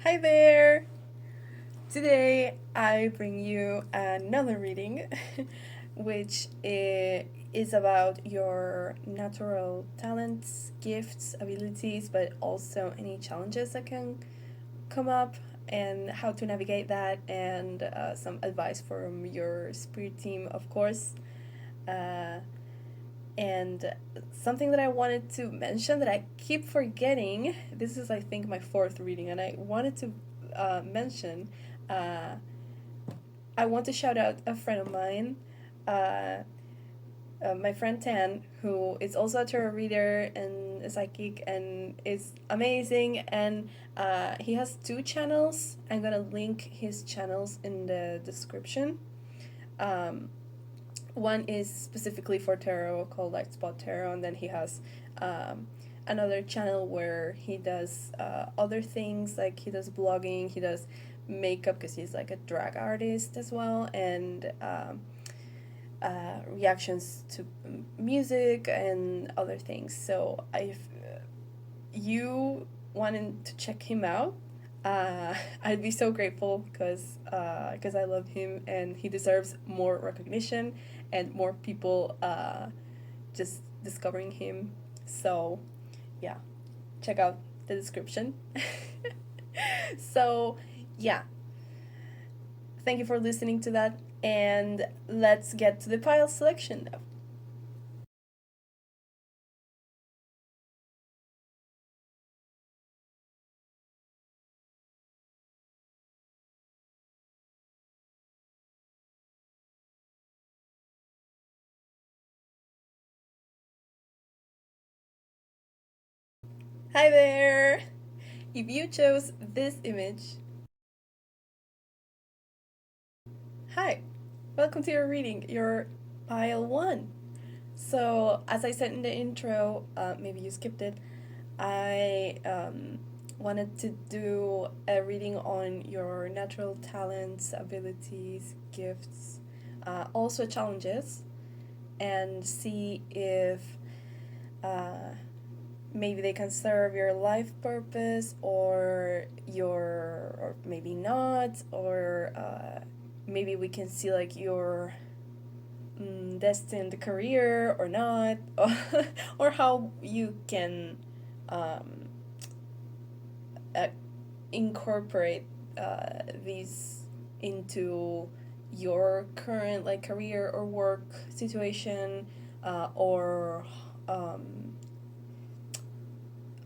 Hi there! Today I bring you another reading, which is about your natural talents, gifts, abilities, but also any challenges that can come up and how to navigate that, and some advice from your spirit team, of course. Uh, and something that I wanted to mention that I keep forgetting, this is, I think, my fourth reading, and I wanted to mention, uh, I want to shout out a friend of mine, uh, my friend Tan, who is also a tarot reader and a psychic and is amazing. And he has two channels. I'm gonna link his channels in the description. Um, One is specifically for tarot called Light Spot Tarot, and then he has um, another channel where he does other things, like he does blogging, he does makeup because he's like a drag artist as well, and reactions to music and other things. So if you wanted to check him out, I'd be so grateful because I love him and he deserves more recognition and more people just discovering him. So yeah, check out the description. So yeah, thank you for listening to that, and let's get to the pile selection now. Hi there! If you chose this image, hi! Welcome to your reading, your pile one. So, as I said in the intro, maybe you skipped it, I wanted to do a reading on your natural talents, abilities, gifts, also challenges, and see if uh, maybe they can serve your life purpose or maybe not, or maybe we can see like your destined career or not, or how you can um, uh, incorporate these into your current like career or work situation, or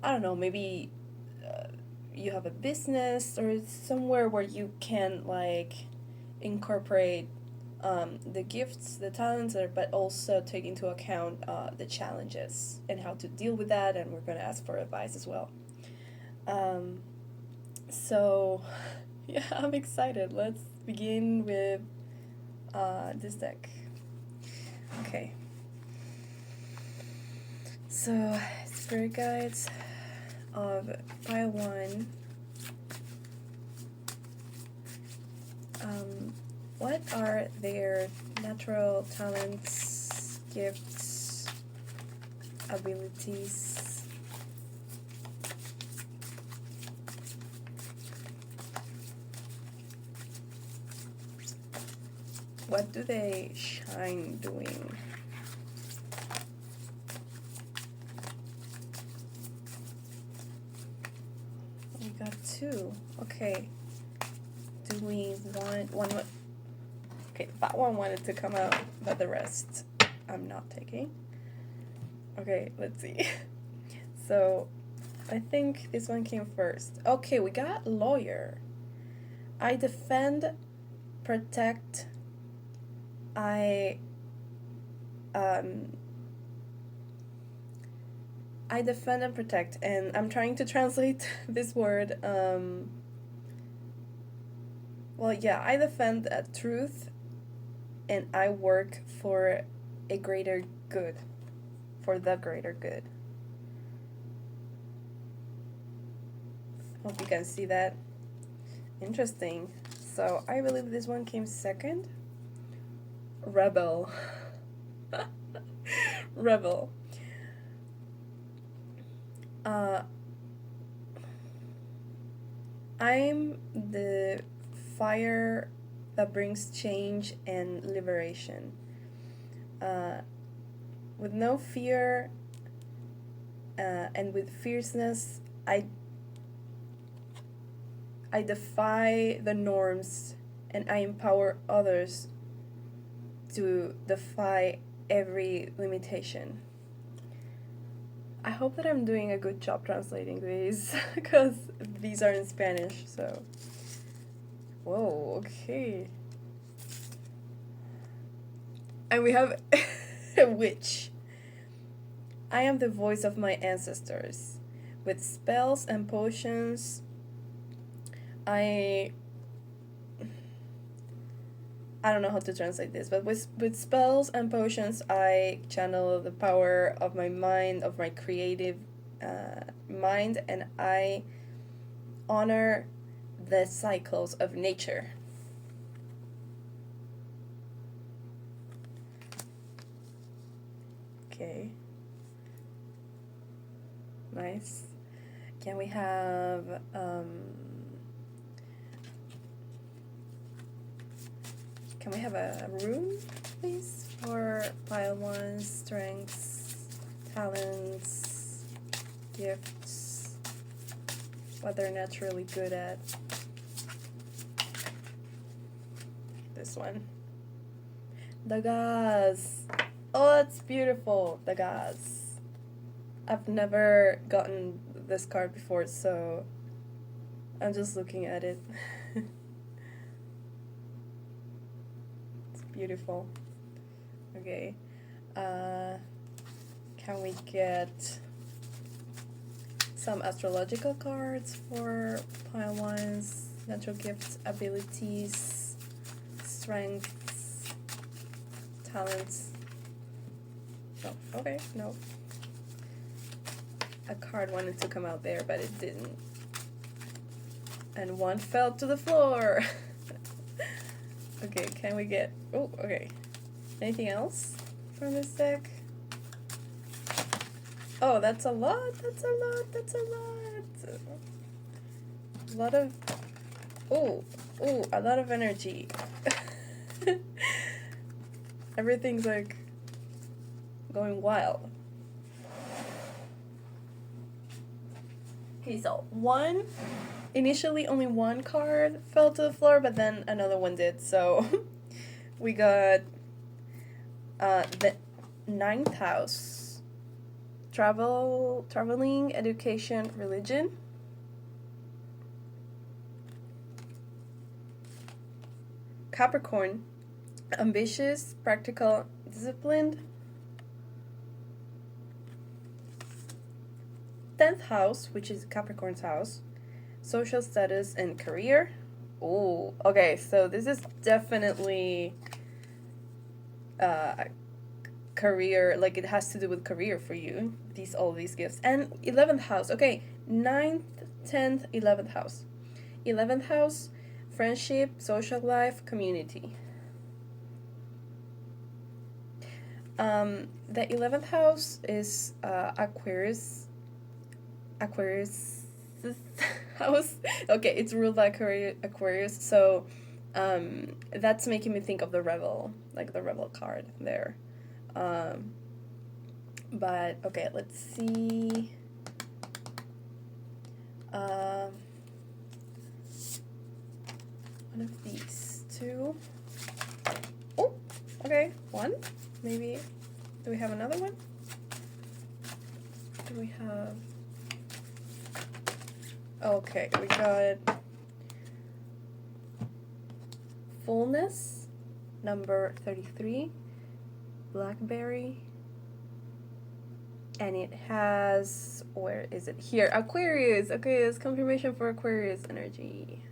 I don't know, maybe uh, you have a business or somewhere where you can like incorporate the gifts, the talents, but also take into account the challenges and how to deal with that. And we're going to ask for advice as well. Um, so, yeah, I'm excited. Let's begin with this deck. Okay. So, spirit guides of pile one. What are their natural talents, gifts, abilities? What do they shine doing? We got two. Okay. Do we want one? Okay, that one wanted to come out, but the rest I'm not taking. Okay, let's see. So, I think this one came first. Okay, we got lawyer. I defend, protect, I um I defend and protect, and I'm trying to translate this word. Well, yeah, I defend truth, and I work for a greater good, for the greater good. Hope you can see that. Interesting. So I believe this one came second. Rebel. Rebel. Uh, I'm the fire that brings change and liberation. With no fear and with fierceness, I defy the norms and I empower others to defy every limitation. I hope that I'm doing a good job translating these because these are in Spanish, so. Whoa, okay. And we have a witch. I am the voice of my ancestors. With spells and potions, I don't know how to translate this, but with spells and potions, I channel the power of my mind, of my creative mind, and I honor the cycles of nature. Okay. Nice. Can we have a rune, please, for pile ones, strengths, talents, gifts, what they're naturally good at? This one. The gas. Oh, that's beautiful. The gas. I've never gotten this card before, so I'm just looking at it. Beautiful. Okay. Can we get some astrological cards for pile ones? Natural gifts, abilities, strengths, talents. No. Okay. No. A card wanted to come out there, but it didn't. And one fell to the floor. Okay, can we get... Oh, okay. Anything else from this deck? Oh, that's a lot. That's a lot. That's a lot. A lot of... Oh, a lot of energy. Everything's like going wild. Okay, so initially only one card fell to the floor, but then another one did. So we got the 9th house. Traveling, education, religion. Capricorn, ambitious, practical, disciplined. 10th house, which is Capricorn's house, social status and career. Oh, okay, so this is definitely career, like it has to do with career for you, all these gifts. And 11th house, okay, 9th, 10th, 11th house. 11th house, friendship, social life, community. The 11th house is Aquarius house. Okay, it's ruled by Aquarius, so that's making me think of the Rebel, like the Rebel card there. But okay, let's see. One of these two. Oh, okay, one. Maybe. Do we have another one? Do we have... Okay, we got Fullness, number 33, Blackberry, and it has, where is it? Here, Aquarius. Okay, it's confirmation for Aquarius energy.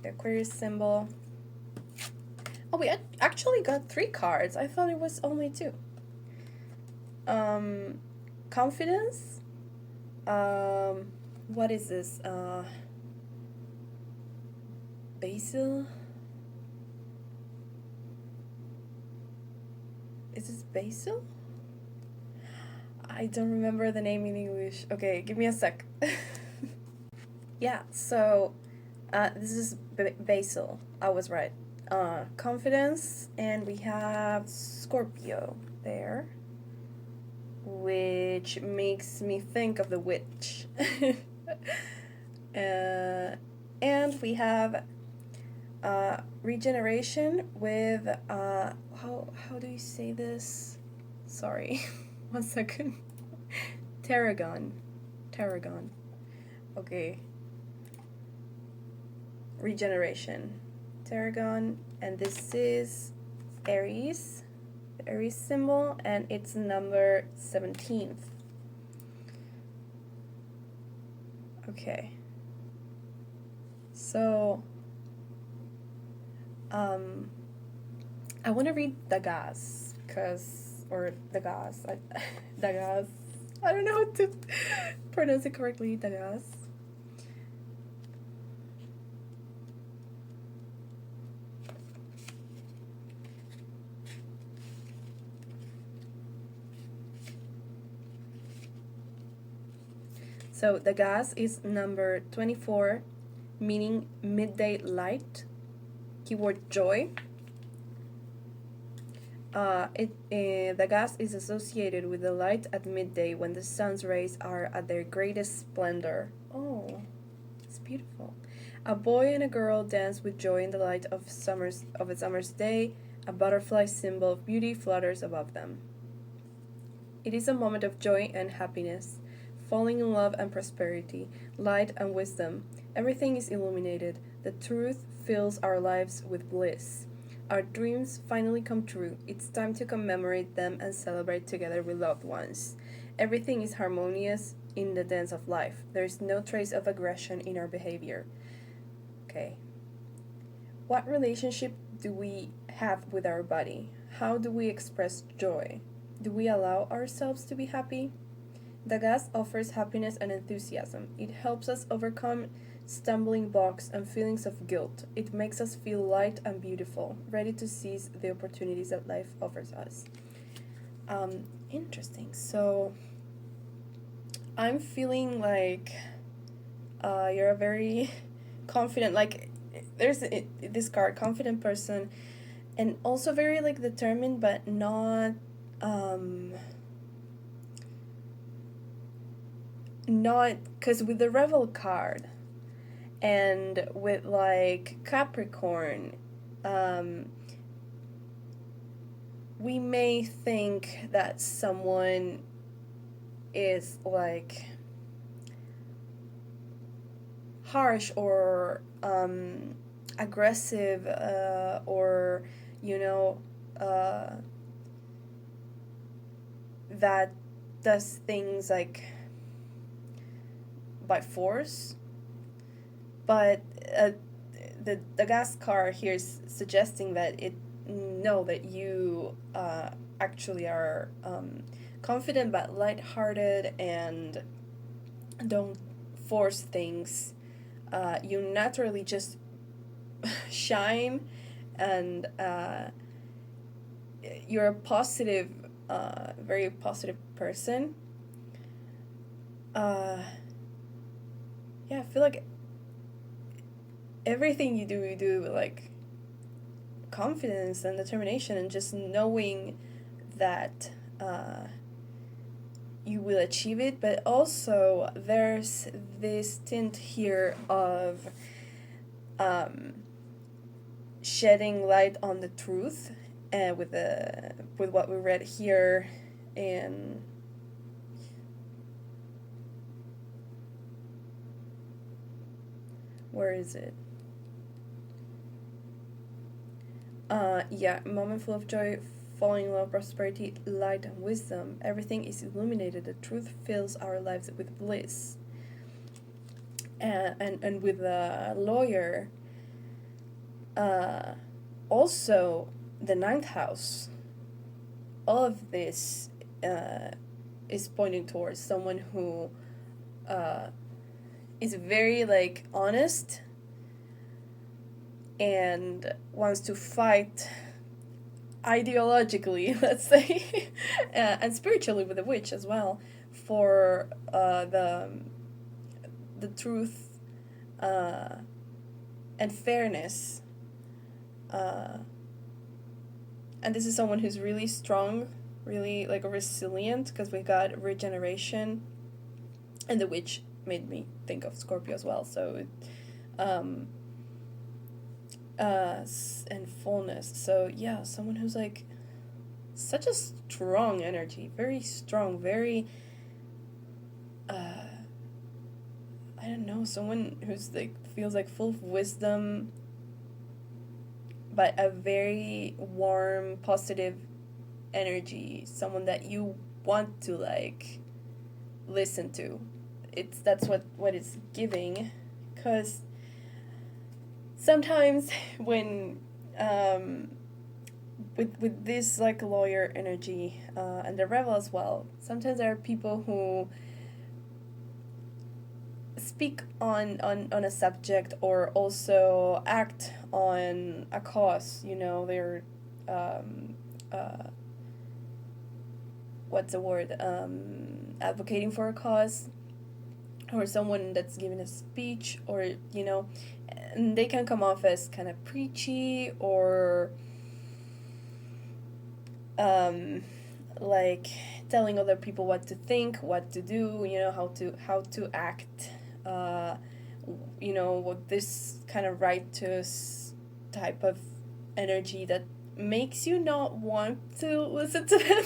The Aquarius symbol. Oh, we actually got 3 cards. I thought it was only 2. Confidence. What is this? Basil? Is this basil? I don't remember the name in English. Okay, give me a sec. Yeah, so this is Basil. I was right. Confidence, and we have Scorpio there, which makes me think of the witch. And we have regeneration with how do you say this? Sorry, 1 second. Tarragon. Okay. Regeneration. Tarragon, and this is Aries, the Aries symbol, and it's number 17th. Okay. So, I want to read Dagas, Dagas. I don't know how to pronounce it correctly, Dagas. So the gas is number 24, meaning midday light, keyword joy. The gas is associated with the light at midday when the sun's rays are at their greatest splendor. Oh, it's beautiful. A boy and a girl dance with joy in the light of a summer's day. A butterfly symbol of beauty flutters above them. It is a moment of joy and happiness, falling in love and prosperity, light and wisdom. Everything is illuminated. The truth fills our lives with bliss. Our dreams finally come true. It's time to commemorate them and celebrate together with loved ones. Everything is harmonious in the dance of life. There is no trace of aggression in our behavior. Okay. What relationship do we have with our body? How do we express joy? Do we allow ourselves to be happy? The gas offers happiness and enthusiasm. It helps us overcome stumbling blocks and feelings of guilt. It makes us feel light and beautiful, ready to seize the opportunities that life offers us. Interesting. So, I'm feeling like you're a very confident, like, there's this card, confident person, and also very, like, determined, but not because with the Revel card and with like Capricorn, we may think that someone is like harsh or aggressive, or that does things like by force, but the gas car here is suggesting that that you actually are confident but lighthearted and don't force things. You naturally just shine, and you're a positive, very positive person. Yeah, I feel like everything you do with like confidence and determination, and just knowing that you will achieve it. But also there's this tint here of shedding light on the truth, with what we read here in where is it? Moment full of joy, falling in love, prosperity, light, and wisdom. Everything is illuminated. The truth fills our lives with bliss. And with the lawyer, also the 9th house. All of this is pointing towards someone who is very like honest and wants to fight ideologically, let's say, and spiritually with the witch as well, for the truth, uh, and fairness. And this is someone who's really strong, really like resilient, because we got regeneration, and the witch made me think of Scorpio as well. So, and fullness. So yeah, someone who's like such a strong energy, very strong, very. I don't know, someone who's like feels like full of wisdom, but a very warm, positive energy. Someone that you want to like listen to. That's what it's giving, because sometimes when with this like lawyer energy and the rebel as well, sometimes there are people who speak on a subject or also act on a cause, they're what's the word, advocating for a cause, or someone that's giving a speech, or and they can come off as kind of preachy or like telling other people what to think, what to do, how to act, with this kind of righteous type of energy that makes you not want to listen to them.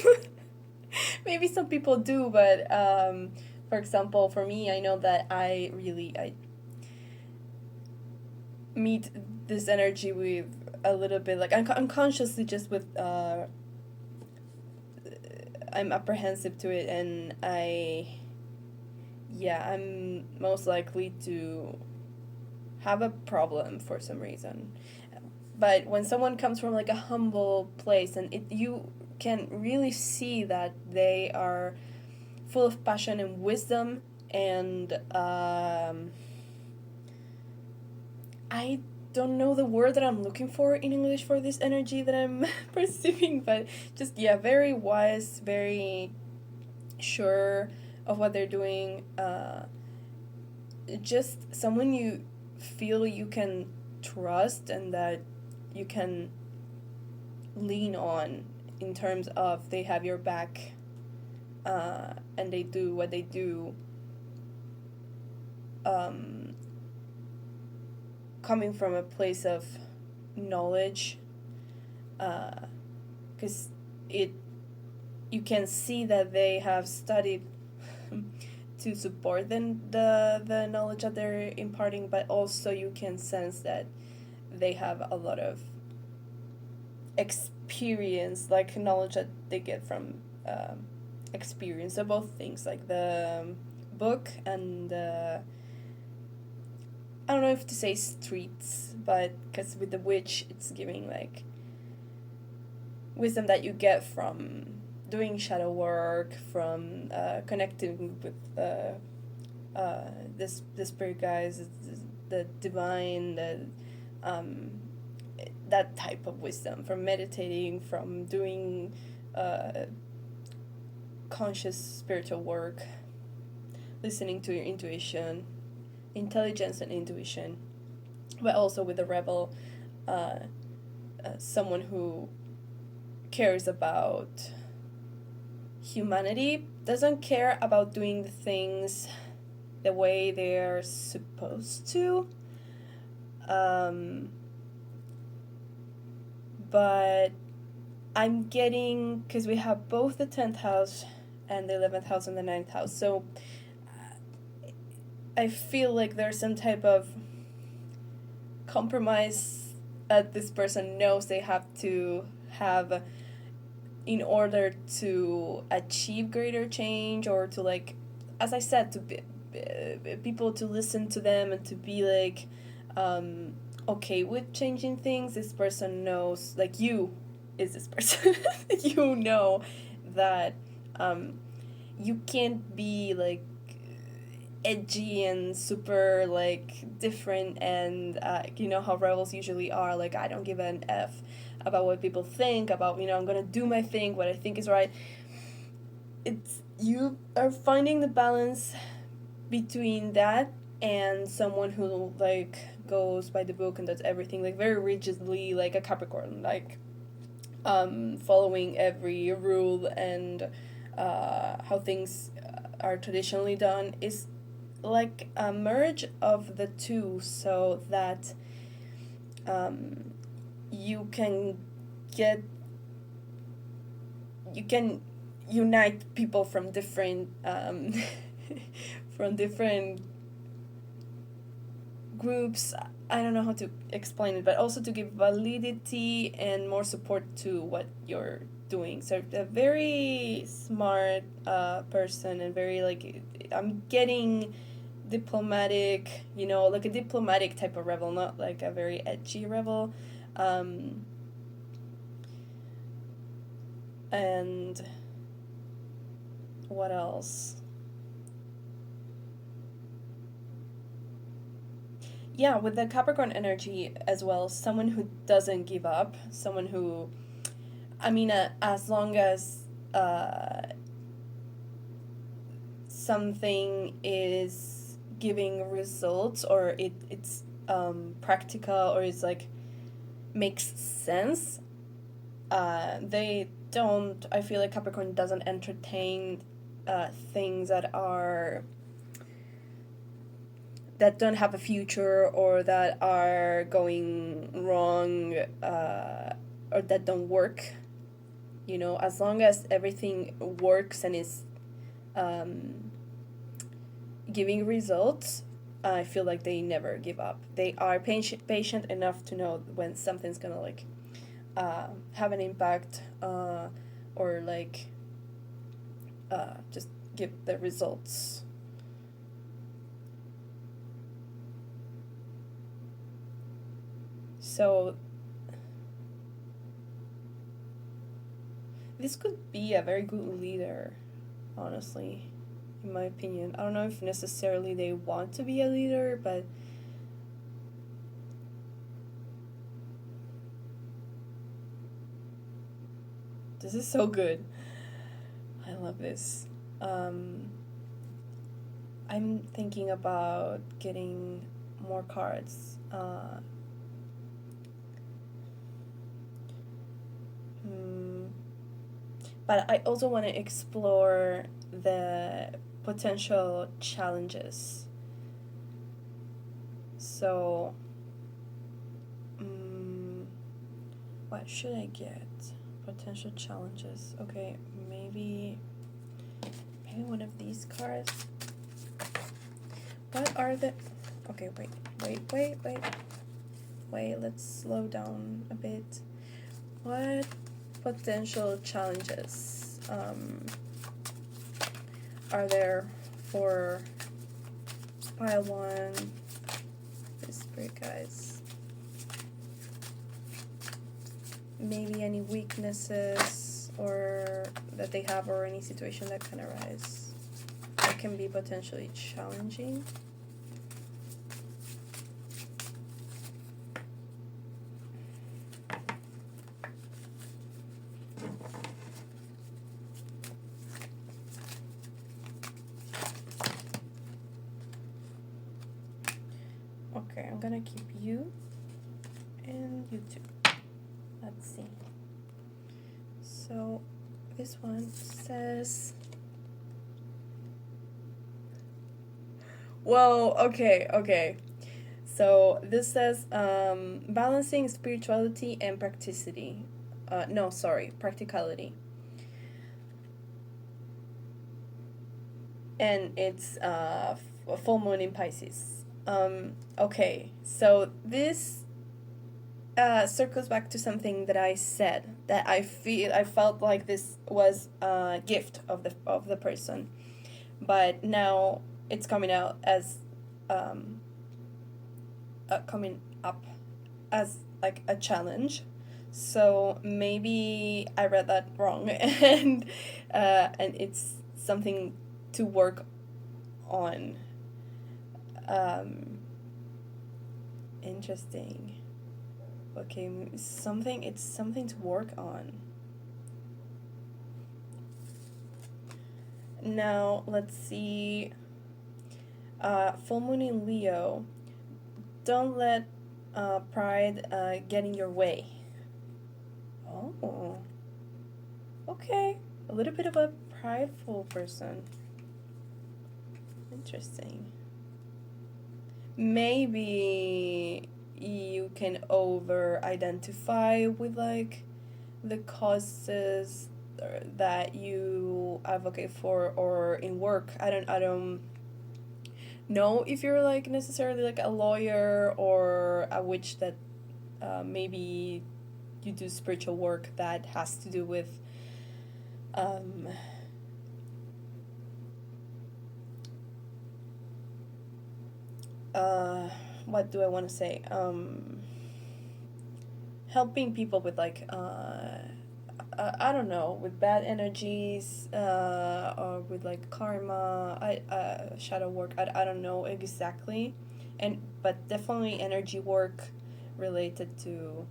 Maybe some people do, but for example, for me, I know that I meet this energy with a little bit like unconsciously, just with I'm apprehensive to it, and I'm most likely to have a problem for some reason. But when someone comes from like a humble place, and you can really see that they are full of passion and wisdom, and I don't know the word that I'm looking for in English for this energy that I'm perceiving, but just very wise, very sure of what they're doing, just someone you feel you can trust and that you can lean on in terms of they have your back, and they do what they do, coming from a place of knowledge, because you can see that they have studied to support the knowledge that they're imparting, but also you can sense that they have a lot of experience, like knowledge that they get from experience. So both things, like the book and the, I don't know if to say streets, but because with the witch it's giving like wisdom that you get from doing shadow work, from connecting with the spirit guides, the divine, that type of wisdom, from meditating, from doing conscious spiritual work, listening to your intuition, intelligence and intuition. But also with the rebel, someone who cares about humanity, doesn't care about doing the things the way they're supposed to, but I'm getting, because we have both the 10th house and the 11th house and the 9th house, so I feel like there's some type of compromise that this person knows they have to have in order to achieve greater change, or to, like, as I said, to be, people to listen to them and to be like okay with changing things. This person knows, like, you is this person. You know that you can't be like edgy and super like different, and you know how rebels usually are, like, I don't give an F about what people think about, I'm gonna do my thing, what I think is right. It's, you are finding the balance between that and someone who like goes by the book and does everything like very rigidly, like a Capricorn, like following every rule and how things are traditionally done, is like a merge of the two, so that you can unite people from different from different groups. I don't know how to explain it, but also to give validity and more support to what you're doing. So a very smart person, and very like, I'm getting diplomatic, like a diplomatic type of rebel, not like a very edgy rebel. And what else? Yeah, with the Capricorn energy as well, someone who doesn't give up, someone who, I mean, as long as something is giving results, or it's practical, or it's like makes sense, they don't, I feel like Capricorn doesn't entertain things that don't have a future, or that are going wrong, or that don't work. As long as everything works and is giving results, I feel like they never give up. They are patient enough to know when something's gonna like have an impact, or like just give the results. So this could be a very good leader, honestly, in my opinion. I don't know if necessarily they want to be a leader, but this is so good. I love this. I'm thinking about getting more cards. But I also want to explore the potential challenges. So, what should I get? Potential challenges. Okay, maybe one of these cards. What are the... Okay, wait, let's slow down a bit. What potential challenges are there for pile 1, this spirit guys? Maybe any weaknesses or that they have, or any situation that can arise that can be potentially challenging. Okay, I'm gonna keep you and you too. Let's see. So this one says, whoa, okay. So this says balancing spirituality and practicality. Practicality. And it's a full moon in Pisces. Okay, so this circles back to something that I said, that I felt like this was a gift of the person, but now it's coming out as coming up as like a challenge. So maybe I read that wrong, and it's something to work on. Interesting. Okay, it's something to work on. Now let's see. Full moon in Leo. Don't let pride get in your way. Oh, okay. A little bit of a prideful person. Interesting. Maybe you can over identify with like the causes that you advocate for, or in work. I don't know if you're like necessarily like a lawyer or a witch, that maybe you do spiritual work that has to do with what do I want to say? Helping people with like I don't know, with bad energies, or with like karma, shadow work. I don't know exactly, but definitely energy work related to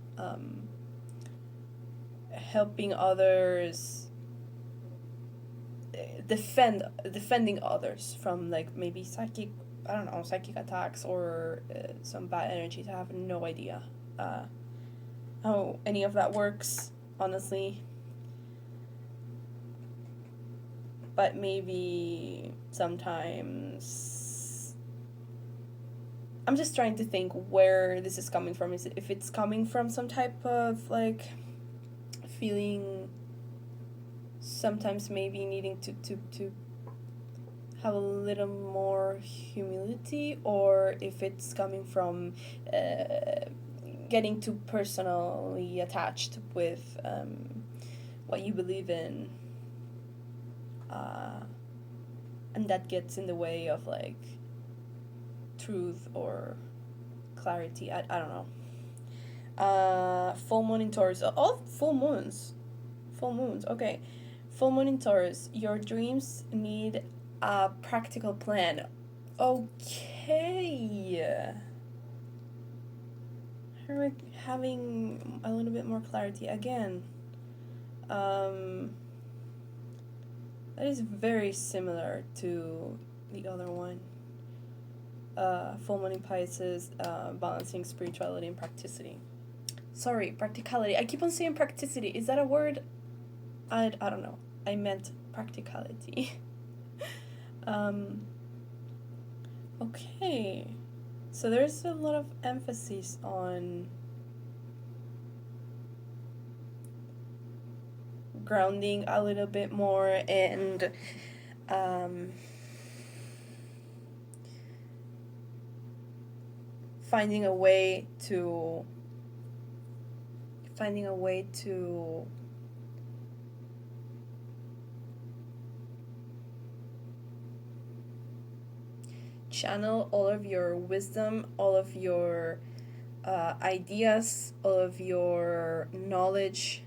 helping others, defending others from like maybe psychic attacks, or some bad energies. I have no idea how any of that works, honestly. But maybe sometimes I'm just trying to think where this is coming from. If it's coming from some type of like feeling, sometimes maybe needing to have a little more humility, or if it's coming from getting too personally attached with what you believe in, and that gets in the way of like truth or clarity. I don't know. Full moon in Taurus. Oh, full moons, okay. Full moon in Taurus. Your dreams need a practical plan. Okay. Having a little bit more clarity again. That is very similar to the other one. Full moon in Pisces, balancing spirituality and practicity. Sorry, practicality. I keep on saying practicity. Is that a word? I don't know. I meant practicality. Okay. So there's a lot of emphasis on grounding a little bit more, and finding a way to channel all of your wisdom, all of your ideas, all of your knowledge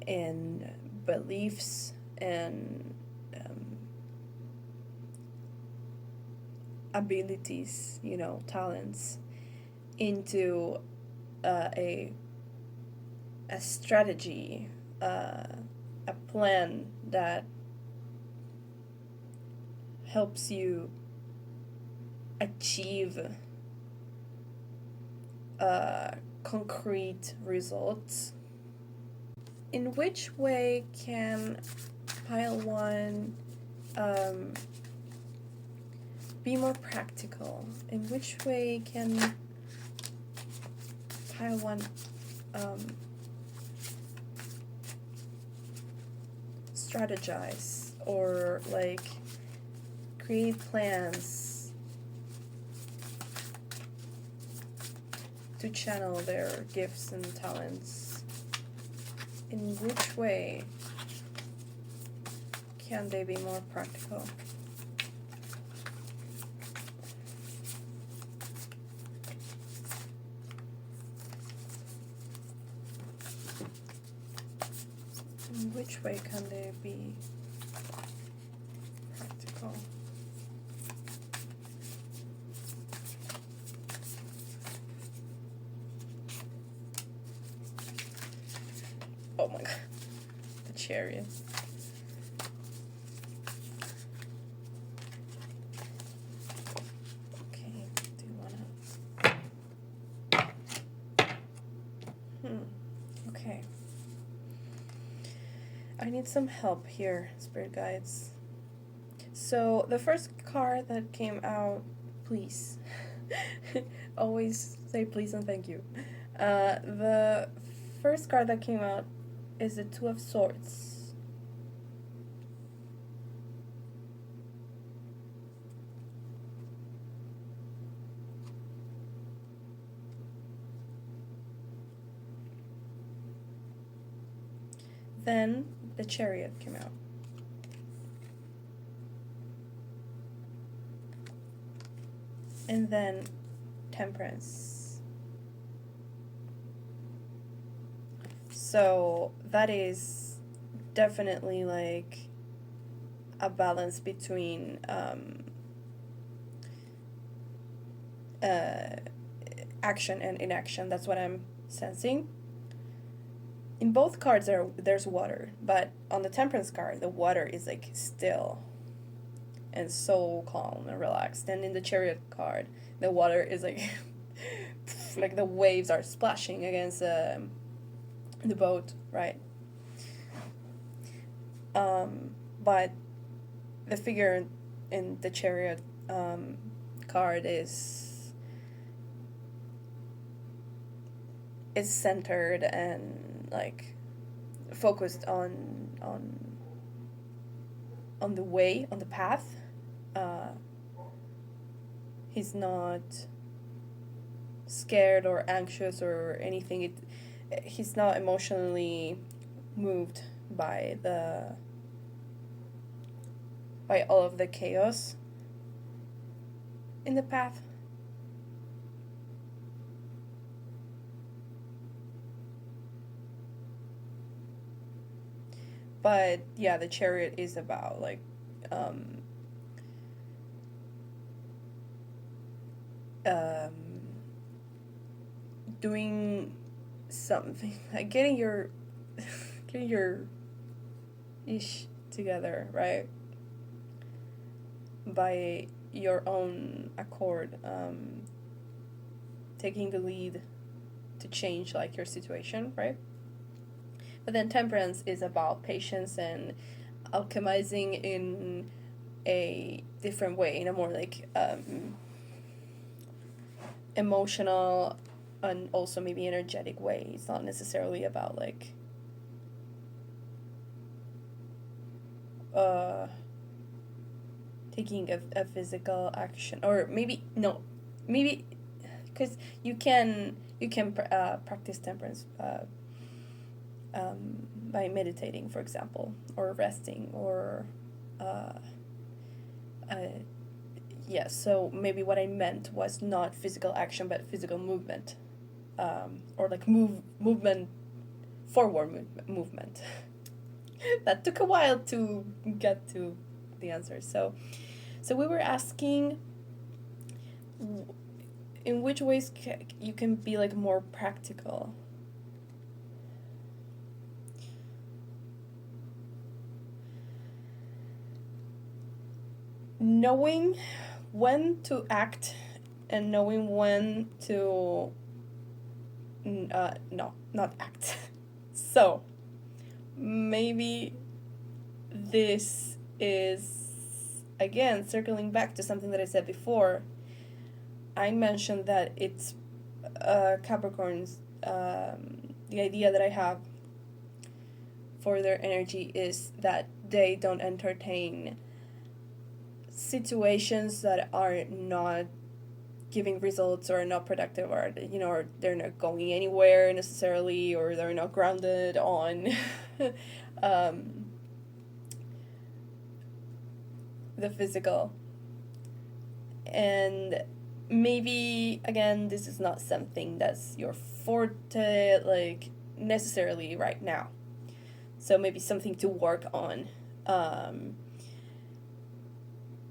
and beliefs and abilities, talents, into a strategy, a plan that helps you achieve concrete results. In which way can pile one be more practical? In which way can pile one strategize, or like create plans to channel their gifts and talents? In which way can they be more practical? In which way can they be practical? Oh my god, the Chariot. I need some help here, spirit guides. So the first card that came out, please. Always say please and thank you. The first card that came out is the Two of Swords. Then the Chariot came out. And then Temperance. So that is definitely like a balance between action and inaction. That's what I'm sensing. In both cards there's water, but on the Temperance card, the water is like still and so calm and relaxed. And in the Chariot card, the water is like like the waves are splashing against the boat, right? But the figure in the Chariot card is centered and like focused on the way, on the path. He's not scared or anxious or anything. He's not emotionally moved by all of the chaos in the path. But yeah, the Chariot is about like doing something, like getting your ish together, right? By your own accord, taking the lead to change like your situation, right? But then Temperance is about patience and alchemizing in a different way, in a more like emotional and also maybe energetic way. It's not necessarily about like taking a physical action, or maybe because you can practice temperance by meditating, for example, or resting, or yeah. So maybe what I meant was not physical action, but physical movement, or like movement, forward movement. That took a while to get to the answer. So we were asking in which ways you can be like more practical. Knowing when to act and knowing when to no, not act. So maybe this is, again, circling back to something that I said before. I mentioned that it's Capricorns, the idea that I have for their energy is that they don't entertain situations that are not giving results or not productive, or or they're not going anywhere necessarily, or they're not grounded on the physical. And maybe, again, this is not something that's your forte like necessarily right now, so maybe something to work on.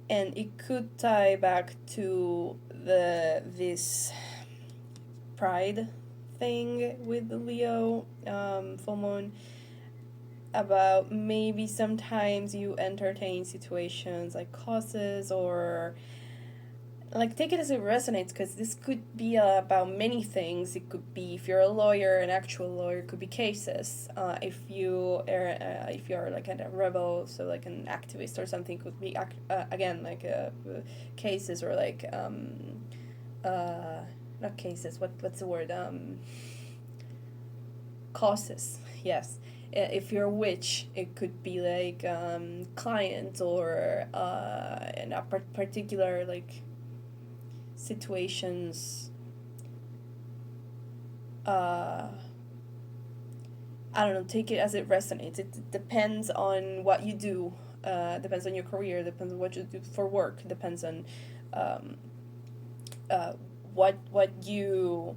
And it could tie back to this pride thing with the Leo full moon, about maybe sometimes you entertain situations like causes or like, take it as it resonates, because this could be about many things. It could be, if you're a lawyer, an actual lawyer, it could be cases. If you're like a rebel, so like an activist or something, could be again like cases, or like not cases. What's the word? Causes. Yes. If you're a witch, it could be like clients, or in a particular like situations. I don't know, take it as it resonates. It depends on what you do, depends on your career, depends on what you do for work, depends on what you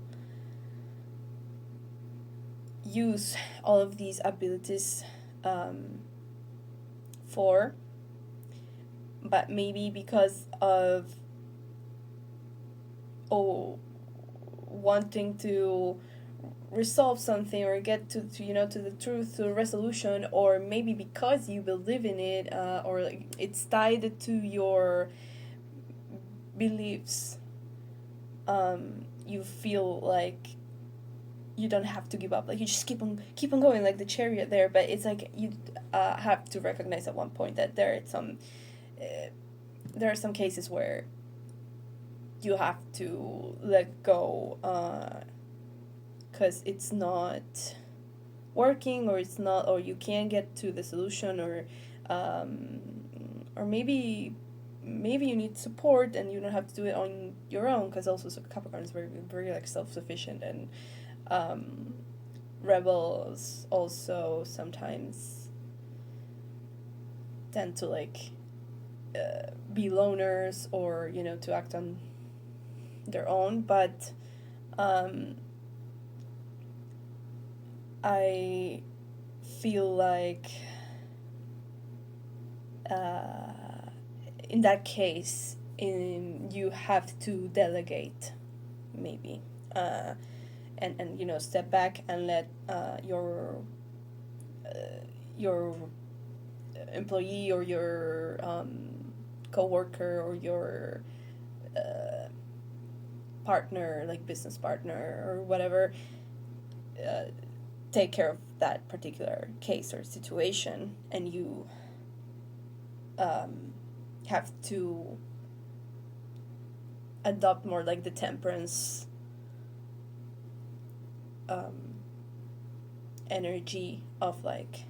use all of these abilities for. But maybe because of wanting to resolve something, or get to to the truth, to a resolution, or maybe because you believe in it, or like it's tied to your beliefs, you feel like you don't have to give up, like you just keep on going, like the chariot there. But it's like you have to recognize at one point that there are some cases where you have to let go, because it's not working, or it's not, or you can't get to the solution, or maybe you need support, and you don't have to do it on your own, because also Capricorn is very, very like self-sufficient, and rebels also sometimes tend to like be loners, or to act on their own. But I feel like in that case, you have to delegate, maybe, and step back and let your employee, or your coworker, or your partner, like business partner or whatever, take care of that particular case or situation, and you have to adopt more like the temperance energy of like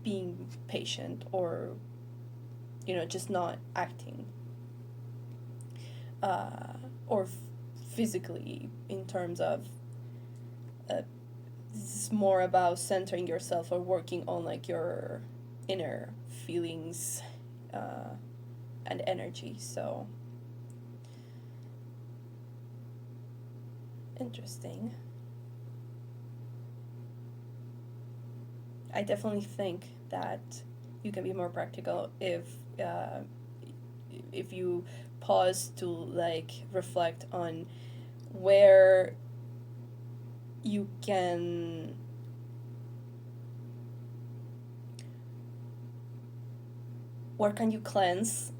being patient, or just not acting or physically, in terms of this is more about centering yourself, or working on like your inner feelings and energy. So interesting. I definitely think that you can be more practical if you pause to like reflect on where you can you cleanse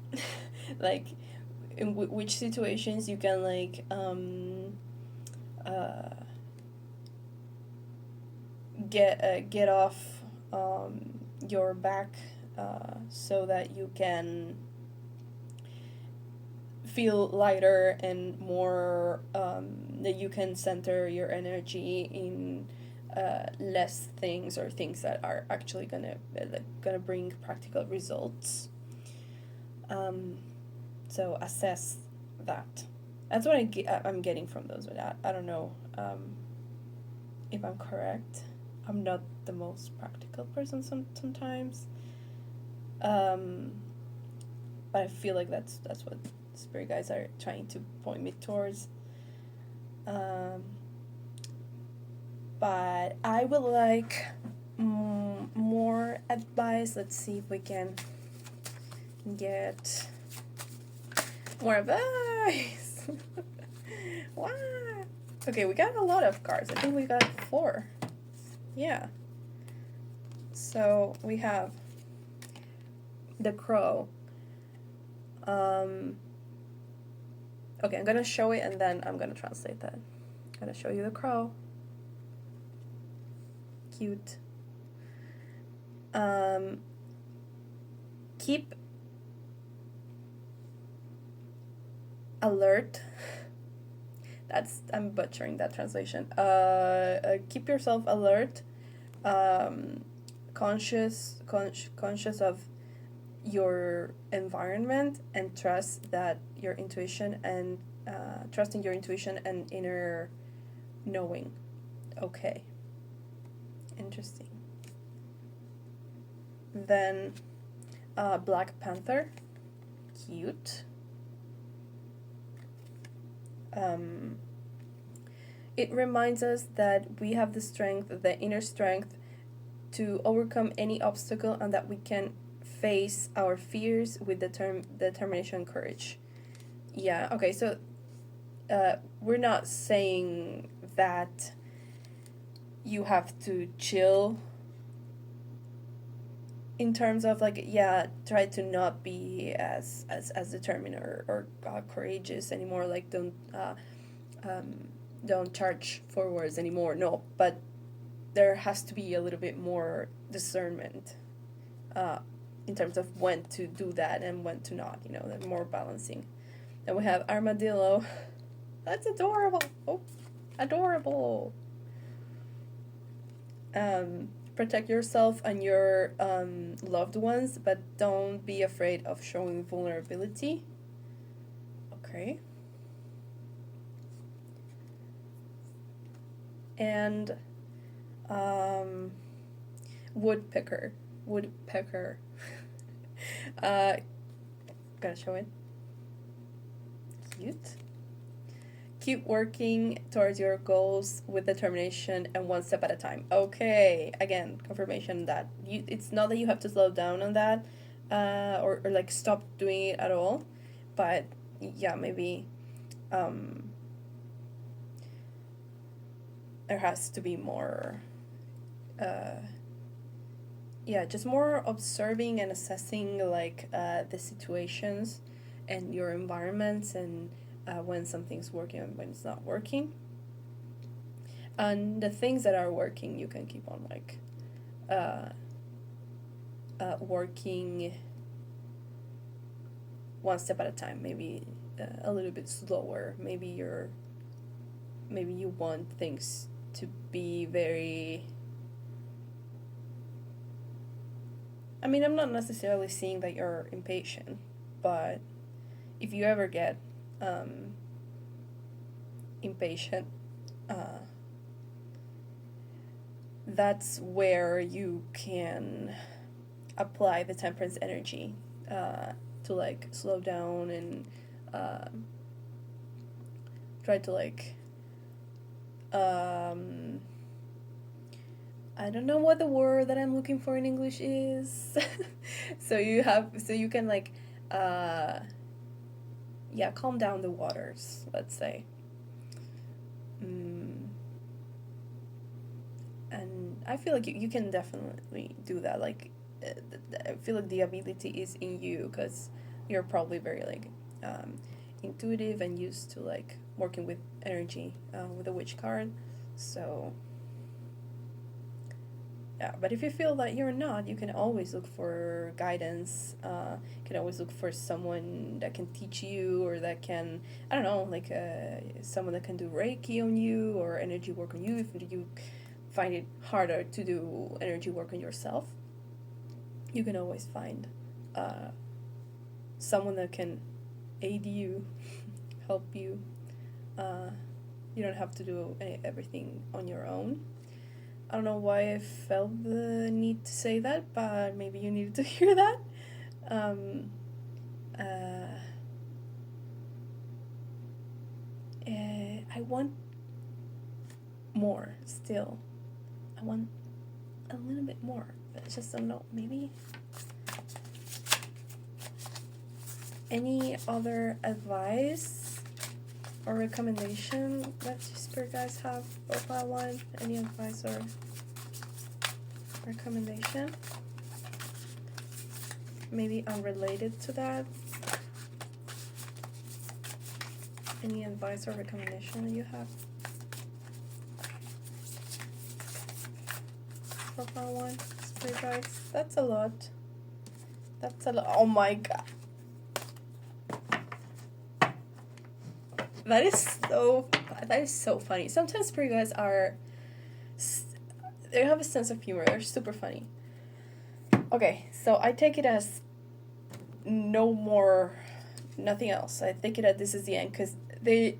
like in which situations you can like get off your back, so that you can feel lighter and more, that you can center your energy in less things, or things that are actually gonna bring practical results. So assess that. That's what I'm getting from those. But I don't know if I'm correct. I'm not the most practical person sometimes. But I feel like that's what spirit guides are trying to point me towards. But I would like more advice. Let's see if we can get more advice. Wow. Okay, we got a lot of cards. I think we got 4. Yeah. So we have the crow. Okay, I'm gonna show it and then I'm gonna translate that. I'm gonna show you the crow. Cute. Keep alert. I'm butchering that translation. Keep yourself alert, conscious of your environment, and trust that your intuition and trusting your intuition and inner knowing. Okay. Interesting. Then Black Panther. Cute. It reminds us that we have the strength, the inner strength, to overcome any obstacle, and that we can face our fears with determination and courage. Yeah, okay, so we're not saying that you have to chill in terms of like, yeah, try to not be as determined or courageous anymore, like don't charge forwards anymore, no, but there has to be a little bit more discernment in terms of when to do that and when to not, more balancing. Then we have Armadillo. That's adorable. Oh, adorable. Protect yourself and your loved ones, but don't be afraid of showing vulnerability. Okay. And woodpecker. Gonna show it. Cute. Keep working towards your goals with determination and one step at a time. Okay, again, confirmation that it's not that you have to slow down on that, or like stop doing it at all, but yeah, maybe there has to be more, just more observing and assessing like the situations and your environments, and when something's working and when it's not working. And the things that are working, you can keep on like working one step at a time, maybe a little bit slower. Maybe you want things to be very, I mean, I'm not necessarily saying that you're impatient, but if you ever get impatient, that's where you can apply the temperance energy to like slow down and try to like I don't know what the word that I'm looking for in English is. so you can like calm down the waters, let's say. And I feel like you can definitely do that. Like, I feel like the ability is in you, because you're probably very like intuitive and used to like working with energy with the witch card. So yeah, but if you feel that you're not, you can always look for guidance. You can always look for someone that can teach you, or that can, I don't know, like someone that can do Reiki on you or energy work on you if you find it harder to do energy work on yourself. You can always find someone that can aid you, help you. You don't have to do everything on your own. I don't know why I felt the need to say that, but maybe you needed to hear that. I want more still. I want a little bit more, but I just don't know. Maybe any other advice or recommendation that you spirit guys have profile one? Any advice or recommendation? maybe unrelated to that. Any advice or recommendation you have for part one, spirit guides? That's a lot. That's a lot. Oh my god. That is so funny. Sometimes spirit guides they have a sense of humor. They're super funny. Okay, so I take it as nothing else. I take it as this is the end, because they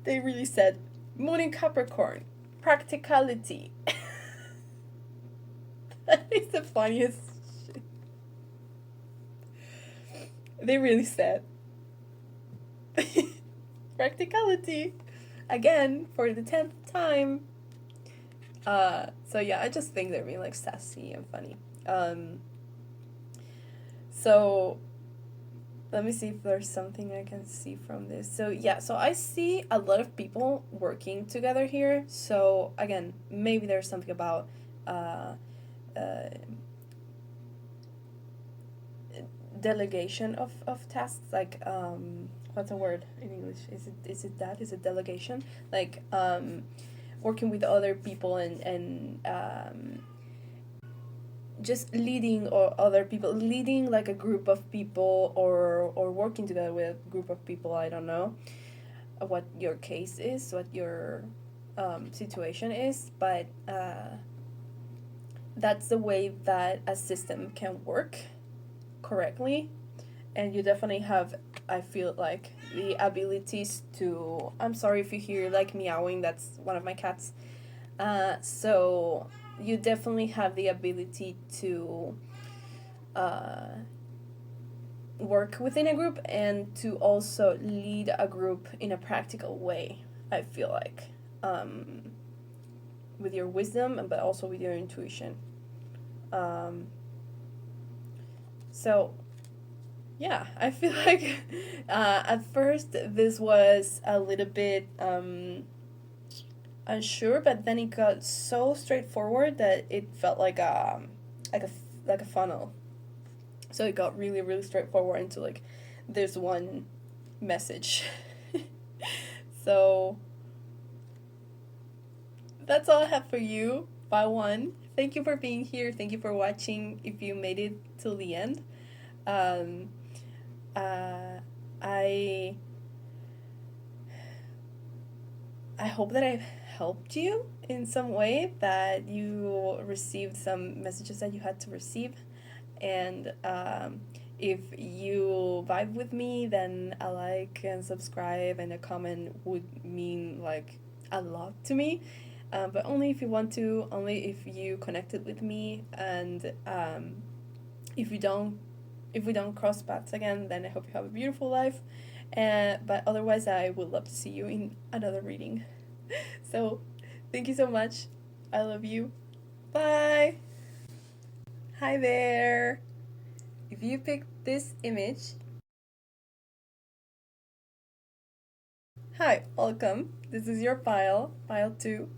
really said Moon in Capricorn, practicality. That is the funniest shit. They really said practicality again for the 10th time. So yeah, I just think they're being like sassy and funny. So let me see if there's something I can see from this. So yeah, so I see a lot of people working together here. So again, maybe there's something about delegation of tasks, like what's the word in English? Is it delegation? Like working with other people and just leading or other people, leading like a group of people or working together with a group of people. I don't know what your case is, what your situation is, but that's the way that a system can work correctly. And you definitely have, I feel like, the abilities to, I'm sorry if you hear like meowing, that's one of my cats. So you definitely have the ability to work within a group and to also lead a group in a practical way, I feel like, with your wisdom, but also with your intuition. So yeah, I feel like at first this was a little bit unsure, but then it got so straightforward that it felt like a funnel. So it got really, really straightforward into like there's one message. So that's all I have for you, by one. Thank you for being here. Thank you for watching. If you made it till the end, I hope that I've helped you in some way, that you received some messages that you had to receive. And if you vibe with me, then a like and subscribe and a comment would mean like a lot to me. But only if you want to, only if you connected with me, and if we don't cross paths again, then I hope you have a beautiful life. But otherwise, I would love to see you in another reading. So, thank you so much. I love you. Bye. Hi there. If you picked this image, hi, welcome. This is your pile 2.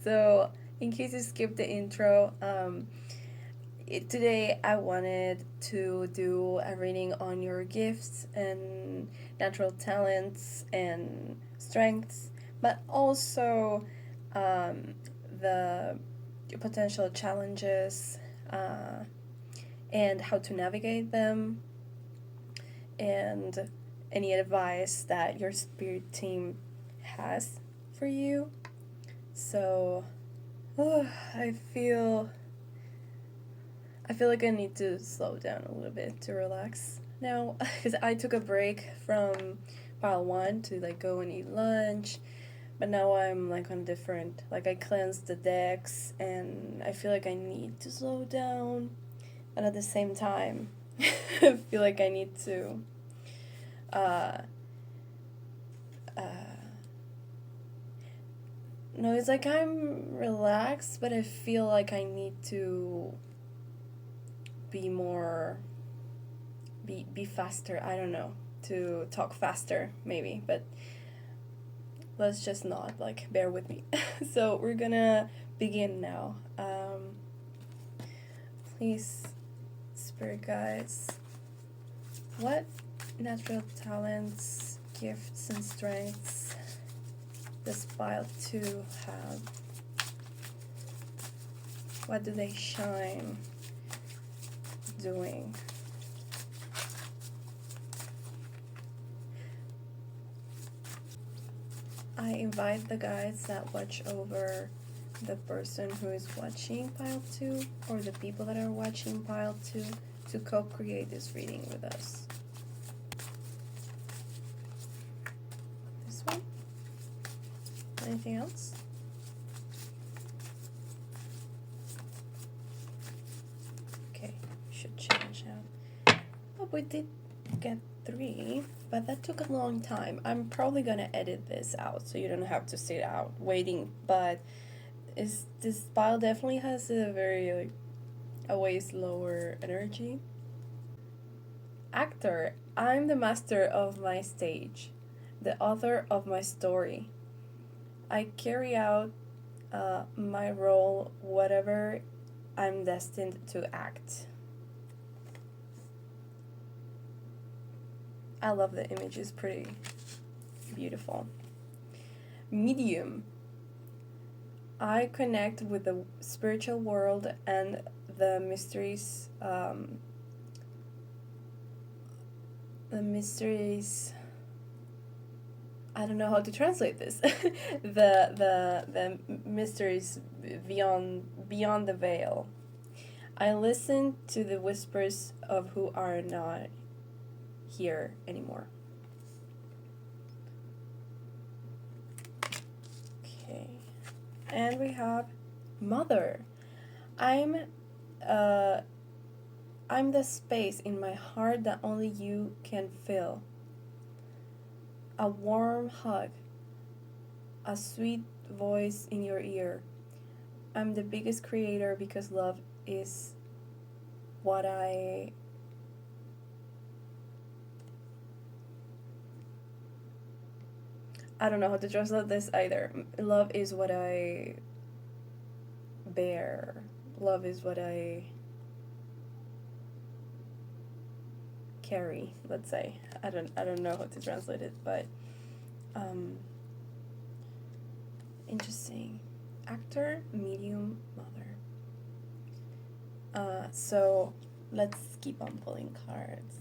So, in case you skipped the intro, today I wanted to do a reading on your gifts and natural talents and strengths, but also the potential challenges and how to navigate them, and any advice that your spirit team has for you. So I feel like I need to slow down a little bit to relax now, because I took a break from pile 1 to like go and eat lunch, but now I'm like on different, like I cleansed the decks and I feel like I need to slow down, but at the same time I feel like I need to no, it's like I'm relaxed, but I feel like I need to be faster. I don't know, to talk faster maybe, but let's just not, like, bear with me. So we're gonna begin now. Please, Spirit guides, what natural talents, gifts, and strengths does pile 2 have? What do they shine doing? I invite the guides that watch over the person who is watching pile 2 or the people that are watching pile 2 to co-create this reading with us. This one? Anything else? Okay, should change now. Oh, we did get 3, but that took a long time. I'm probably gonna edit this out so you don't have to sit out waiting, but this pile definitely has a very a way slower energy. Actor, I'm the master of my stage, the author of my story. I carry out my role, whatever I'm destined to act. I love the image, it's pretty beautiful. Medium, I connect with the spiritual world and the mysteries, I don't know how to translate this. the mysteries beyond the veil. I listen to the whispers of who are not here anymore. Okay, and we have Mother. I'm the space in my heart that only you can fill. A warm hug, a sweet voice in your ear. I'm the biggest creator because love is what I don't know how to translate this either. Love is what I bear. Love is what I carry, let's say. I don't know how to translate it, but interesting. Actor, medium, Mother. So let's keep on pulling cards.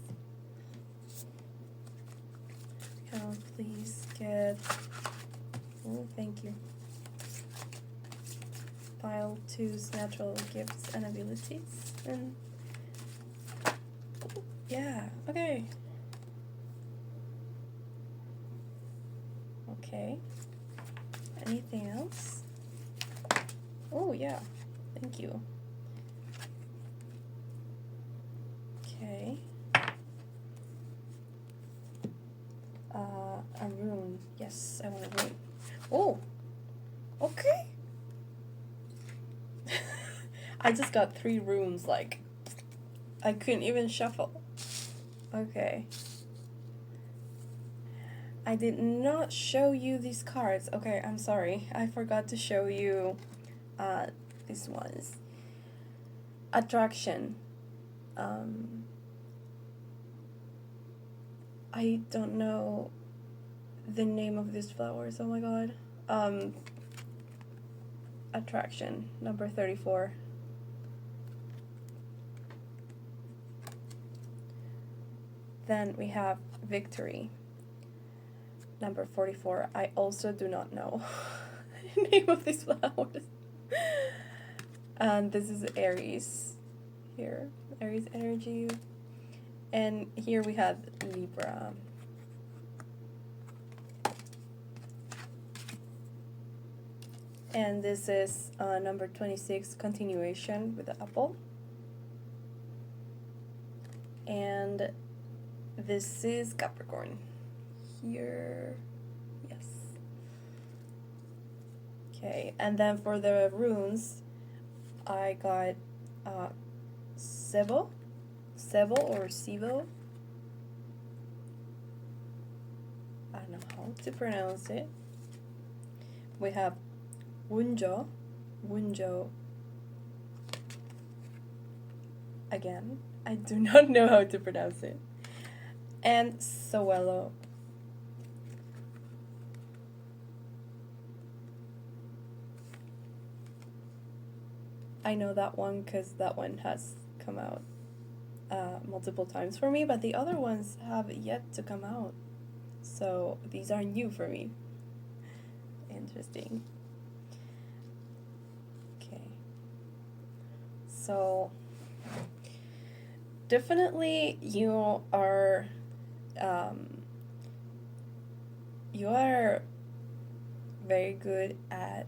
Please get, oh, thank you, pile 2's natural gifts and abilities, and yeah, okay. Okay, anything else? Oh yeah, thank you. Okay. A rune. Yes, I want a rune. Oh, okay. I just got 3 runes, like, I couldn't even shuffle. Okay. I did not show you these cards. Okay, I'm sorry. I forgot to show you these ones. Attraction. I don't know the name of these flowers. Oh my god. Attraction, number 34. Then we have Victory, number 44. I also do not know the name of these flowers. And this is Aries here, Aries energy. And here we have Libra. And this is number 26, continuation with the apple. And this is Capricorn. Here, yes. Okay, and then for the runes, I got Sebo or Sivo. I don't know how to pronounce it. We have Wunjo. again. I do not know how to pronounce it. And Soelo. I know that one because that one has come out multiple times for me, but the other ones have yet to come out. So these are new for me. Interesting. Okay. So definitely you are very good at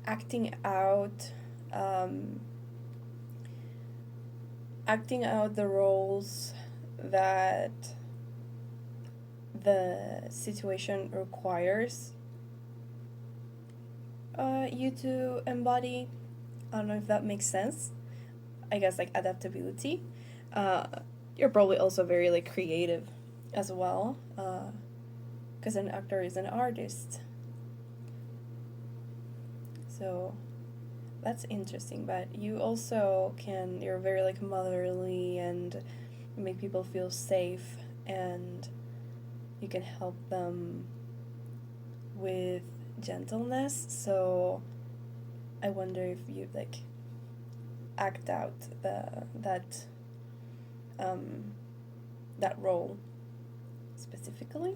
acting out the roles that the situation requires you to embody. I don't know if that makes sense. I guess like adaptability. You're probably also very like creative as well, because an actor is an artist. So that's interesting. But you also you're very like motherly and make people feel safe, and you can help them with gentleness. So I wonder if you like act out that role specifically.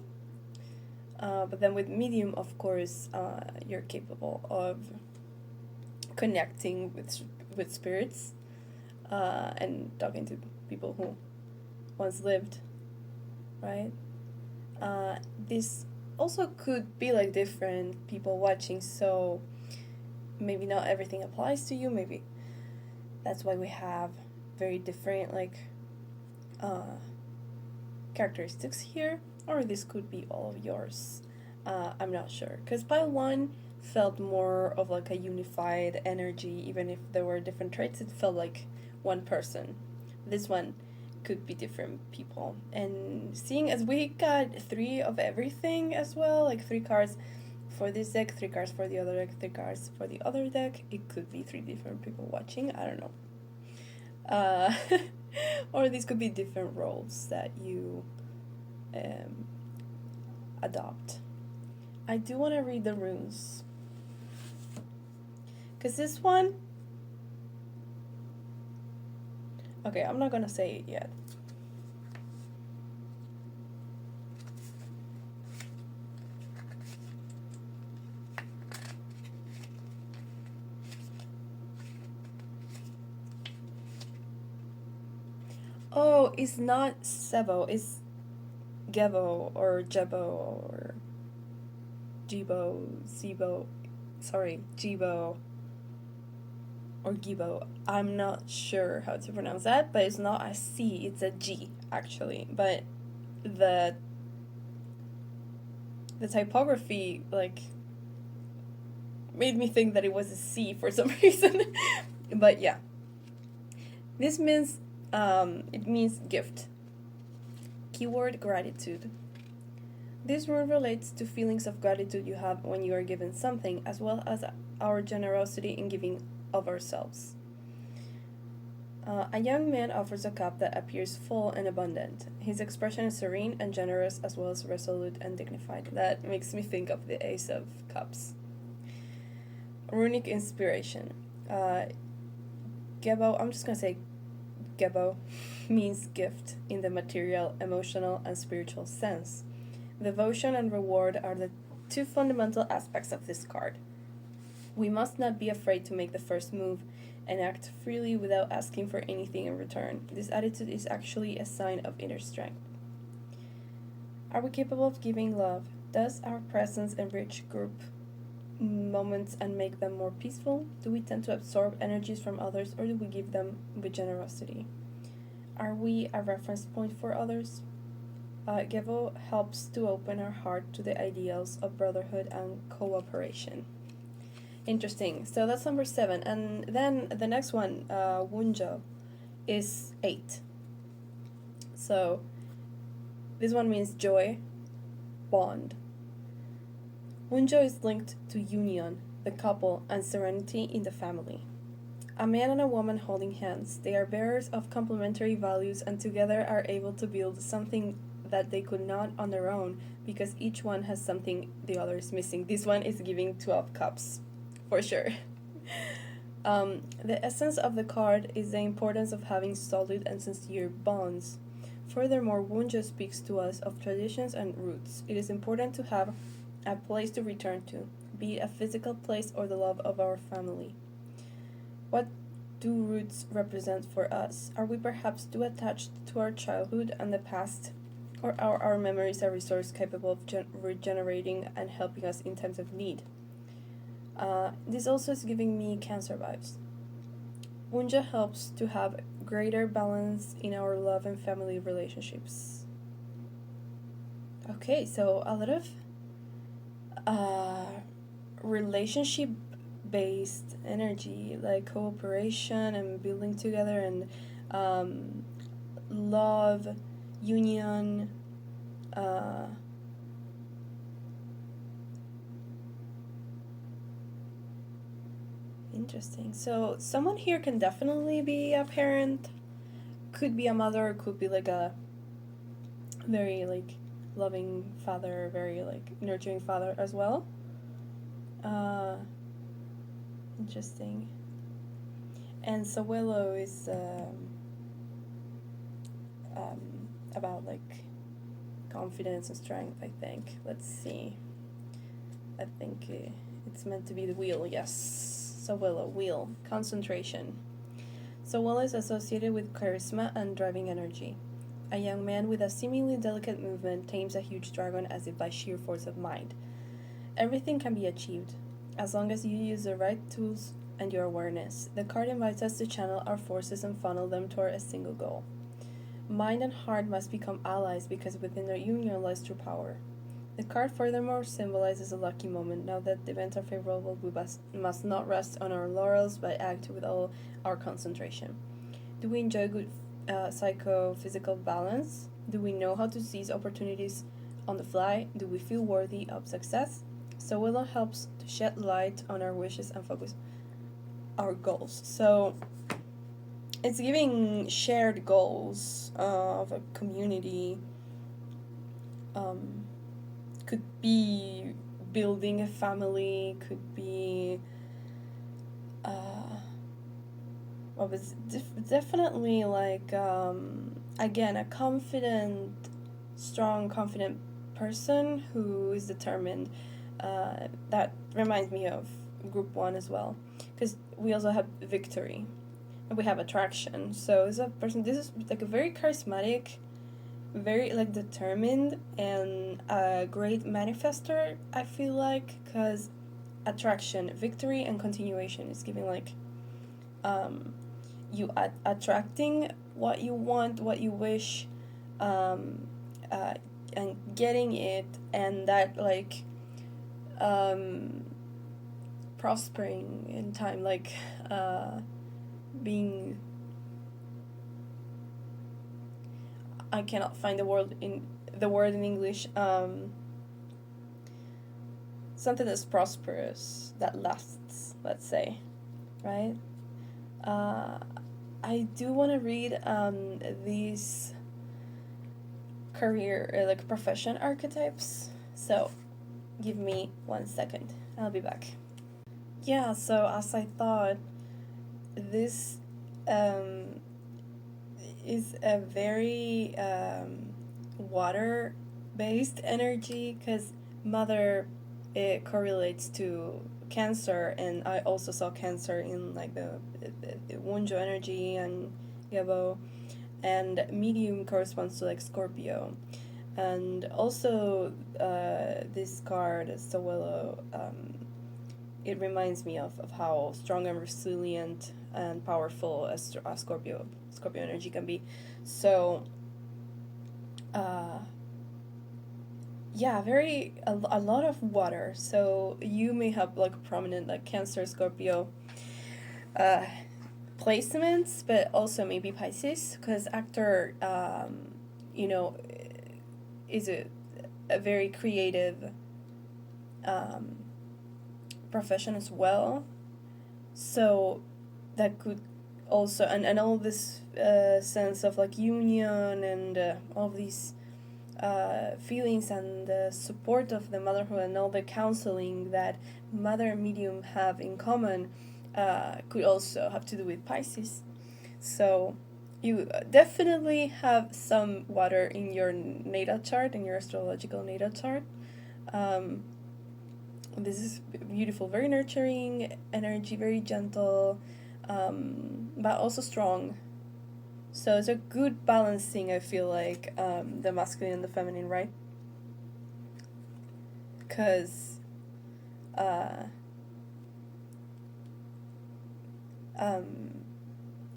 But then with medium, of course, you're capable of connecting with spirits and talking to people who once lived, right? This also could be like different people watching, so maybe not everything applies to you. Maybe that's why we have very different like characteristics here, or this could be all of yours. I'm not sure, because pile 1 felt more of like a unified energy. Even if there were different traits, it felt like one person. This one could be different people, and seeing as we got 3 of everything as well, like 3 cards for this deck, 3 cards for the other deck, 3 cards for the other deck, it could be 3 different people watching. I don't know. Or these could be different roles that you adopt. I do want to read the runes, because this one, okay, I'm not gonna say it yet. Oh, it's not Sebo, it's Gebo or Jebo or Jibo or Gibo. I'm not sure how to pronounce that, but it's not a C, it's a G actually. But the typography like made me think that it was a C for some reason. But yeah, this means it means gift. Keyword gratitude. This rune relates to feelings of gratitude you have when you are given something, as well as our generosity in giving of ourselves. A young man offers a cup that appears full and abundant. His expression is serene and generous, as well as resolute and dignified. That makes me think of the Ace of Cups. Runic inspiration. Gebo, I'm just gonna say Gebo, means gift in the material, emotional, and spiritual sense. Devotion and reward are the 2 fundamental aspects of this card. We must not be afraid to make the first move and act freely without asking for anything in return. This attitude is actually a sign of inner strength. Are we capable of giving love? Does our presence enrich group moments and make them more peaceful? Do we tend to absorb energies from others, or do we give them with generosity? Are we a reference point for others? Gevo helps to open our heart to the ideals of brotherhood and cooperation. Interesting. So that's number 7. And then the next one, Wunjo, is 8. So this one means joy, bond. Wunjo is linked to union, the couple, and serenity in the family. A man and a woman holding hands. They are bearers of complementary values and together are able to build something that they could not on their own because each one has something the other is missing. This one is giving 12 cups, for sure. The essence of the card is the importance of having solid and sincere bonds. Furthermore, Wunja speaks to us of traditions and roots. It is important to have a place to return to, be it a physical place or the love of our family. What do roots represent for us? Are we perhaps too attached to our childhood and the past? Or are our memories a resource capable of regenerating and helping us in times of need? This also is giving me Cancer vibes. Wunja helps to have greater balance in our love and family relationships. Okay, so a lot of relationship based energy, like cooperation and building together and love, union, interesting. So someone here can definitely be a parent, could be a mother, could be like a very like loving father, very like nurturing father as well. Interesting. And Sawelo is about like confidence and strength, I think. Let's see. I think it's meant to be the wheel, yes. Sawelo, wheel, concentration. Sawelo is associated with charisma and driving energy. A young man with a seemingly delicate movement tames a huge dragon as if by sheer force of mind. Everything can be achieved, as long as you use the right tools and your awareness. The card invites us to channel our forces and funnel them toward a single goal. Mind and heart must become allies because within their union lies true power. The card furthermore symbolizes a lucky moment. Now that the events are favorable, we must not rest on our laurels but act with all our concentration. Do we enjoy good psychophysical balance? Do we know how to seize opportunities on the fly? Do we feel worthy of success? So Willow helps to shed light on our wishes and focus our goals. So it's giving shared goals of a community. Could be building a family, could be well, it's definitely like again a confident, strong, confident person who is determined. That reminds me of group 1 as well, because we also have victory and we have attraction. So it's a person, this is like a very charismatic, very like determined and a great manifester, I feel like, because attraction, victory, and continuation is giving like you attracting what you want, what you wish, and getting it, and that like prospering in time, like being, I cannot find the word in English, something that's prosperous, that lasts, let's say, right? I do want to read these career, like profession archetypes, so give me 1 second, I'll be back. Yeah, so as I thought, this is a very water-based energy, because mother, it correlates to Cancer, and I also saw Cancer in like the Wunjo energy and Yabo, and medium corresponds to like Scorpio, and also this card Sawelo, it reminds me of how strong and resilient and powerful a Scorpio energy can be. So yeah, a lot of water. So you may have like prominent like Cancer, Scorpio placements, but also maybe Pisces, because actor is a very creative profession as well. So that could also, and all this sense of like union and all these feelings and the support of the motherhood and all the counseling that mother and medium have in common could also have to do with Pisces. So you definitely have some water in your natal chart, in your astrological natal chart. This is beautiful, very nurturing energy, very gentle, but also strong. So it's a good balancing, I feel like, the masculine and the feminine, right? Because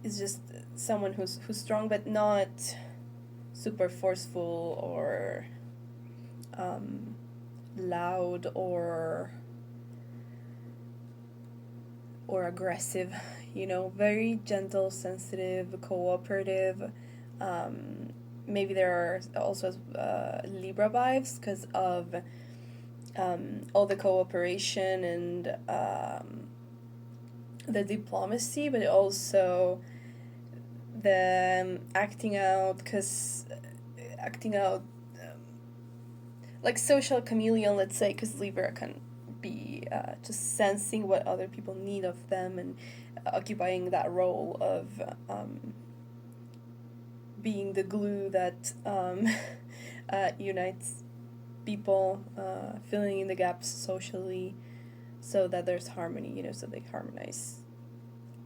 it's just someone who's strong but not super forceful or loud or aggressive, you know, very gentle, sensitive, cooperative. Maybe there are also Libra vibes because of all the cooperation and the diplomacy, but also the acting out, like social chameleon, let's say, because Libra can be just sensing what other people need of them and occupying that role of being the glue that unites people, filling in the gaps socially so that there's harmony, you know, so they harmonize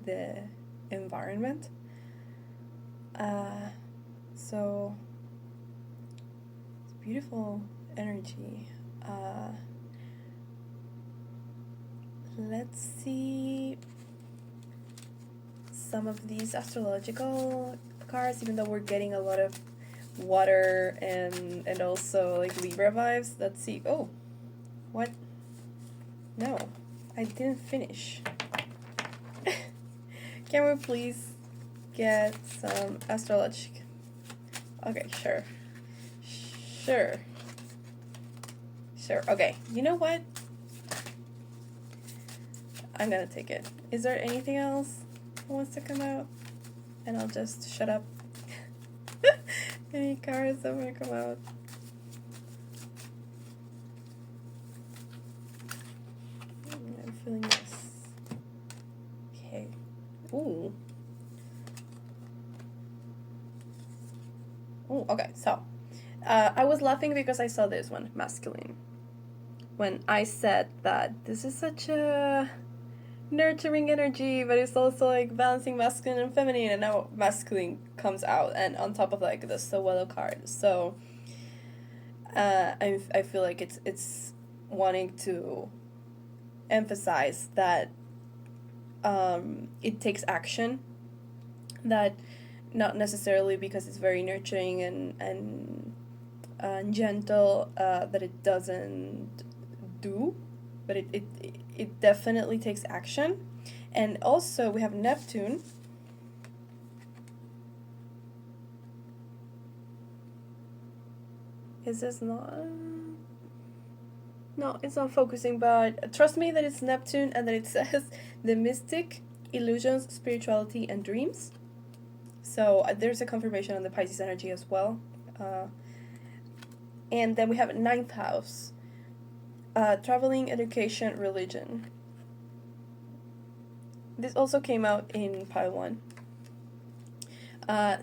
the environment. So it's beautiful energy. Let's see some of these astrological cards, even though we're getting a lot of water and also like Libra vibes. Let's see. Oh, what? No, I didn't finish. Can we please get some astrological? Okay, sure. Okay, you know what? I'm gonna take it. Is there anything else that wants to come out? And I'll just shut up. Any cards that want to come out? I'm feeling this. Okay. Ooh. Ooh, okay, so I was laughing because I saw this one, masculine. When I said that this is such a nurturing energy, but it's also like balancing masculine and feminine, and now masculine comes out, and on top of like the Sowelo card. So I feel like it's wanting to emphasize that it takes action, that not necessarily because it's very nurturing and gentle that it doesn't do, but it definitely takes action. And also we have Neptune. Is this not? No, it's not focusing, but trust me that it's Neptune and that it says the mystic, illusions, spirituality, and dreams. So there's a confirmation on the Pisces energy as well. And then we have 9th house. Traveling, education, religion. This also came out in pile 1.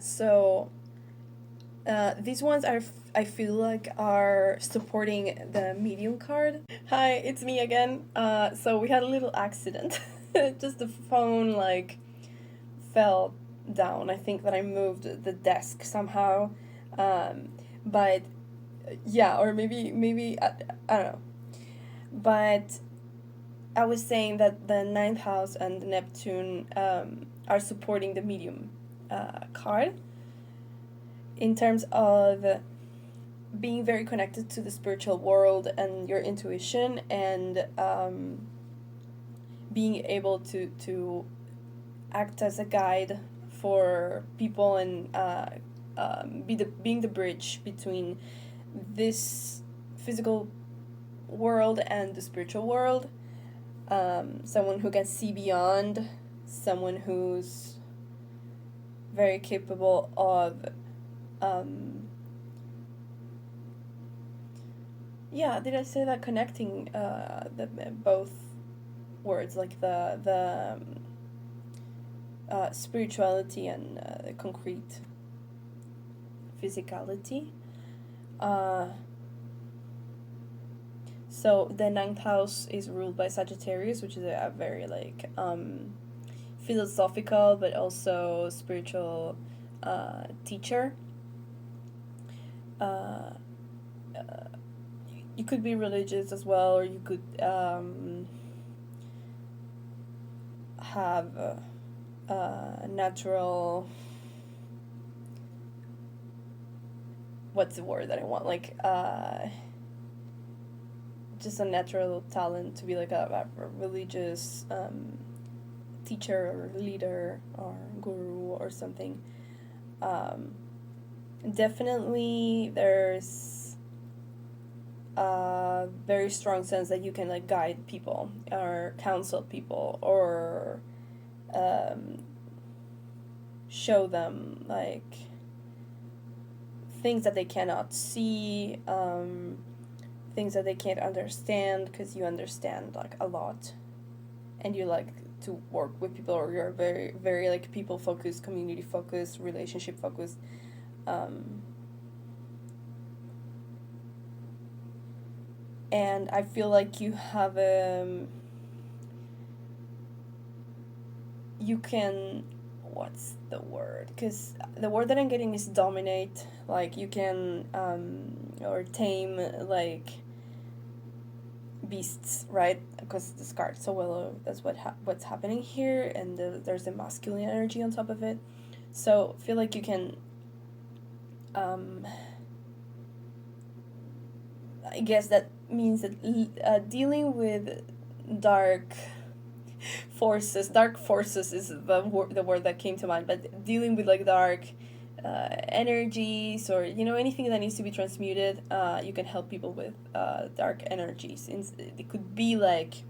So these ones I feel like are supporting the medium card. Hi, it's me again. So we had a little accident. Just the phone like fell down. I think that I moved the desk somehow. But yeah, or maybe I don't know. But I was saying that the 9th house and Neptune are supporting the medium card in terms of being very connected to the spiritual world and your intuition, and being able to act as a guide for people and being the bridge between this physical world and the spiritual world. Someone who can see beyond someone who's very capable of did I say that? Connecting the both words, like the spirituality and the concrete physicality. So the ninth house is ruled by Sagittarius, which is a very like philosophical but also spiritual teacher. You could be religious as well, or you could have natural, what's the word that I want, like just a natural talent to be like a religious teacher or leader or guru or something. Definitely there's a very strong sense that you can like guide people or counsel people or show them like things that they cannot see, things that they can't understand, because you understand like a lot and you like to work with people, or you're very very like people focused, community focused, relationship focused. And I feel like you have you can, what's the word, because the word that I'm getting is dominate, like you can or tame like beasts, right? Because this card so well, that's what's happening here, and there's the masculine energy on top of it. So I feel like you can I guess that means that dealing with dark forces is the word that came to mind, but dealing with like dark energies, or anything that needs to be transmuted, you can help people with dark energies. It could be like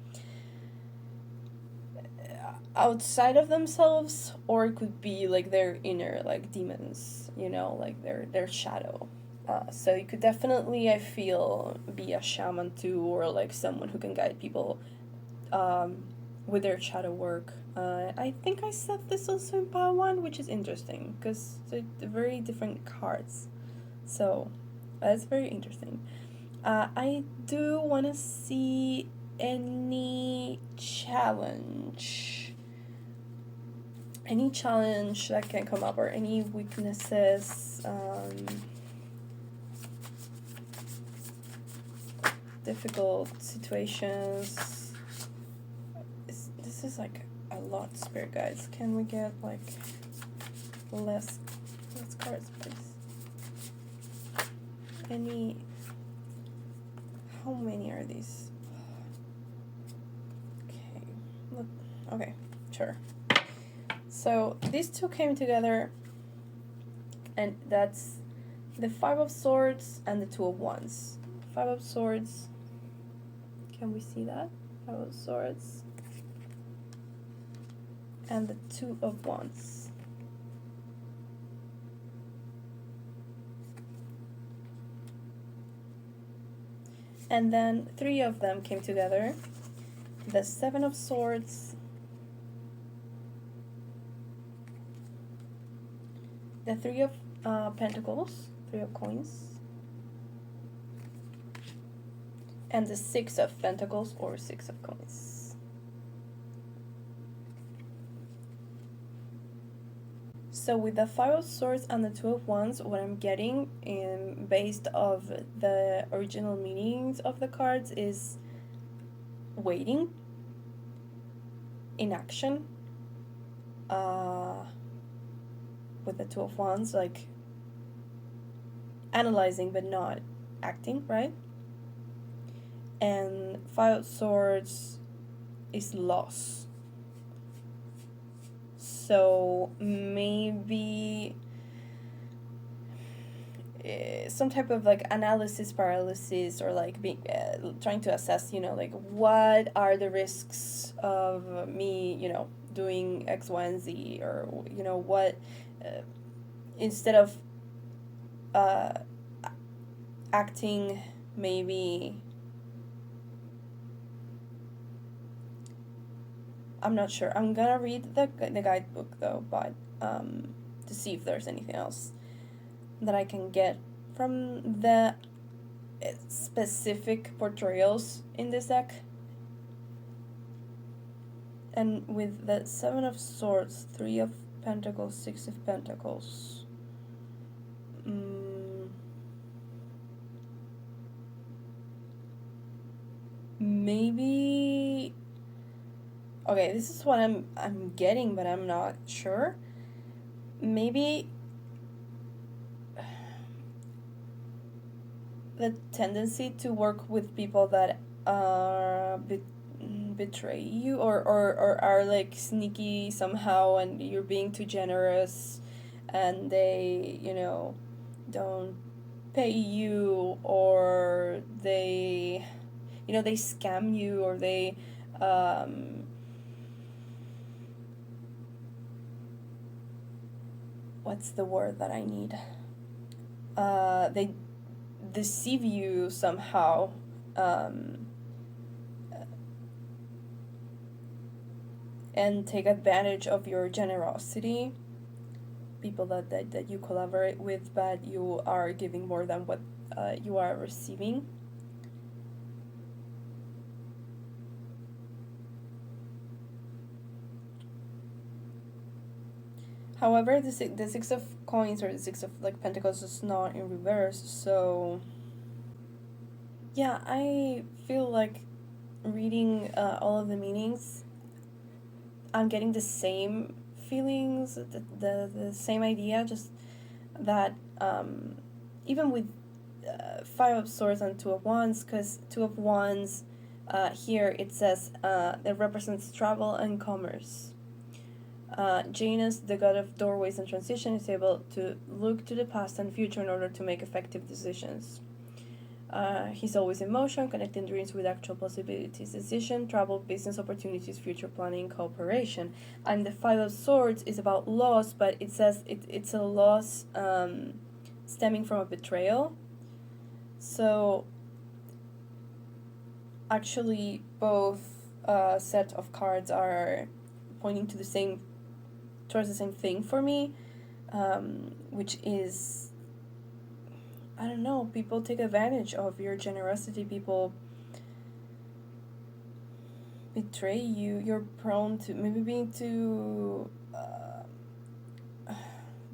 outside of themselves, or it could be like their inner like demons, like their shadow. So you could definitely, I feel, be a shaman too, or like someone who can guide people with their shadow work. I think I said this also in Power 1, which is interesting because they're very different cards. So that's very interesting. I do want to see any challenge that can come up, or any weaknesses, difficult situations. This is like a lot, spirit guides. Can we get like less cards, please? How many are these? Okay, sure. So these two came together, and that's the Five of Swords and the Two of Wands. Five of Swords. Can we see that? Five of Swords. And the Two of Wands. And then three of them came together. The Seven of Swords. The Three of Pentacles. Three of Coins. And the Six of Pentacles, or Six of Coins. So with the Five of Swords and the Two of Wands, what I'm getting based of the original meanings of the cards is waiting, inaction, with the Two of Wands, like analyzing but not acting, right? And Five of Swords is loss. So maybe some type of like analysis paralysis, or like being trying to assess, like what are the risks of me, doing X, Y, and Z, or what, instead of acting maybe, I'm not sure. I'm gonna read the guidebook though, but to see if there's anything else that I can get from the specific portrayals in this deck. And with the 7 of Swords, 3 of Pentacles, 6 of Pentacles, maybe, okay, this is what I'm getting, but I'm not sure. Maybe the tendency to work with people that betray you, or are like sneaky somehow, and you're being too generous, and they don't pay you, or they they scam you, or they what's the word that I need? They deceive you somehow, and take advantage of your generosity. People that you collaborate with, but you are giving more than what you are receiving. However, the Six of Coins, or the Six of Pentacles, is not in reverse, so yeah, I feel like reading all of the meanings, I'm getting the same feelings, the same idea, just that even with 5 of Swords and 2 of Wands, because 2 of Wands here it says it represents travel and commerce. Janus, the god of doorways and transition, is able to look to the past and future in order to make effective decisions. He's always in motion, connecting dreams with actual possibilities. Decision, travel, business opportunities, future planning, cooperation. And the 5 of Swords is about loss, but it says it's a loss stemming from a betrayal. So actually both set of cards are pointing to towards the same thing for me, which is, I don't know, people take advantage of your generosity, people betray you, you're prone to maybe being too,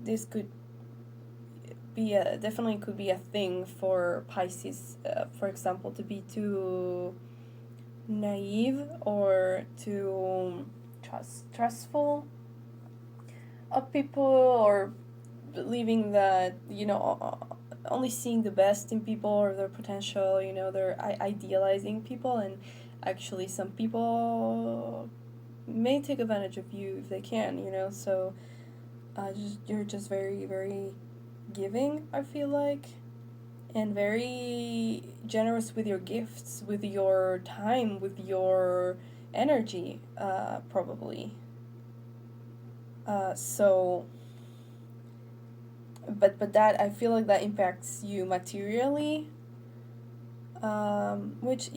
this could be definitely could be a thing for Pisces, for example, to be too naive or too trustful of people, or believing that only seeing the best in people or their potential. They're idealizing people, and actually some people may take advantage of you if they can. So you're just very, very giving, I feel like, and very generous with your gifts, with your time, with your energy, probably. So, but that, I feel like that impacts you materially, which,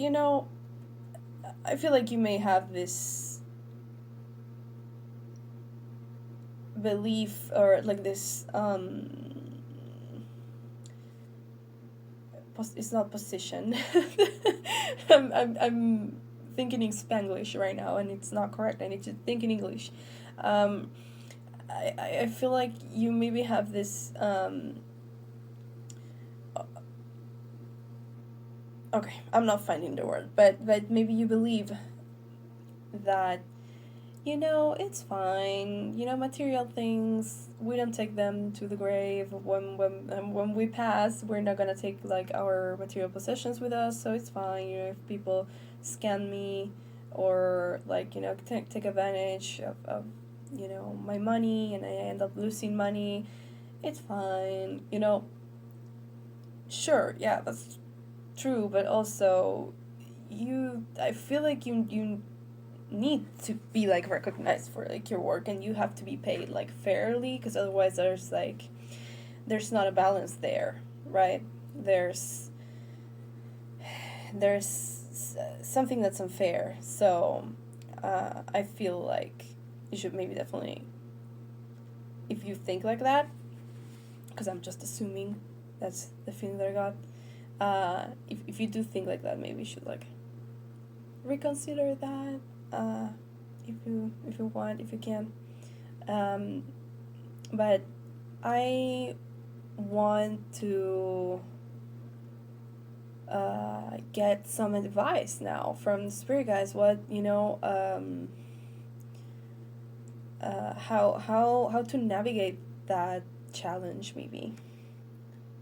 I feel like you may have this belief, or like this, it's not position. I'm thinking in Spanglish right now, and it's not correct. I need to think in English. I feel like you maybe have this, okay, I'm not finding the word, but maybe you believe that, it's fine, material things, we don't take them to the grave. When we pass, we're not gonna take, our material possessions with us, so it's fine, if people scan me, or, take advantage of my money, and I end up losing money, it's fine, sure, yeah, that's true, but also I feel like you need to be like recognized for like your work, and you have to be paid like fairly, because otherwise there's not a balance there, right? There's something that's unfair. So I feel like you should maybe definitely, if you think like that, because I'm just assuming that's the feeling that I got. If you do think like that, maybe you should like reconsider that. If you want, if you can. But I want to get some advice now from the spirit guides. What, how to navigate that challenge, maybe.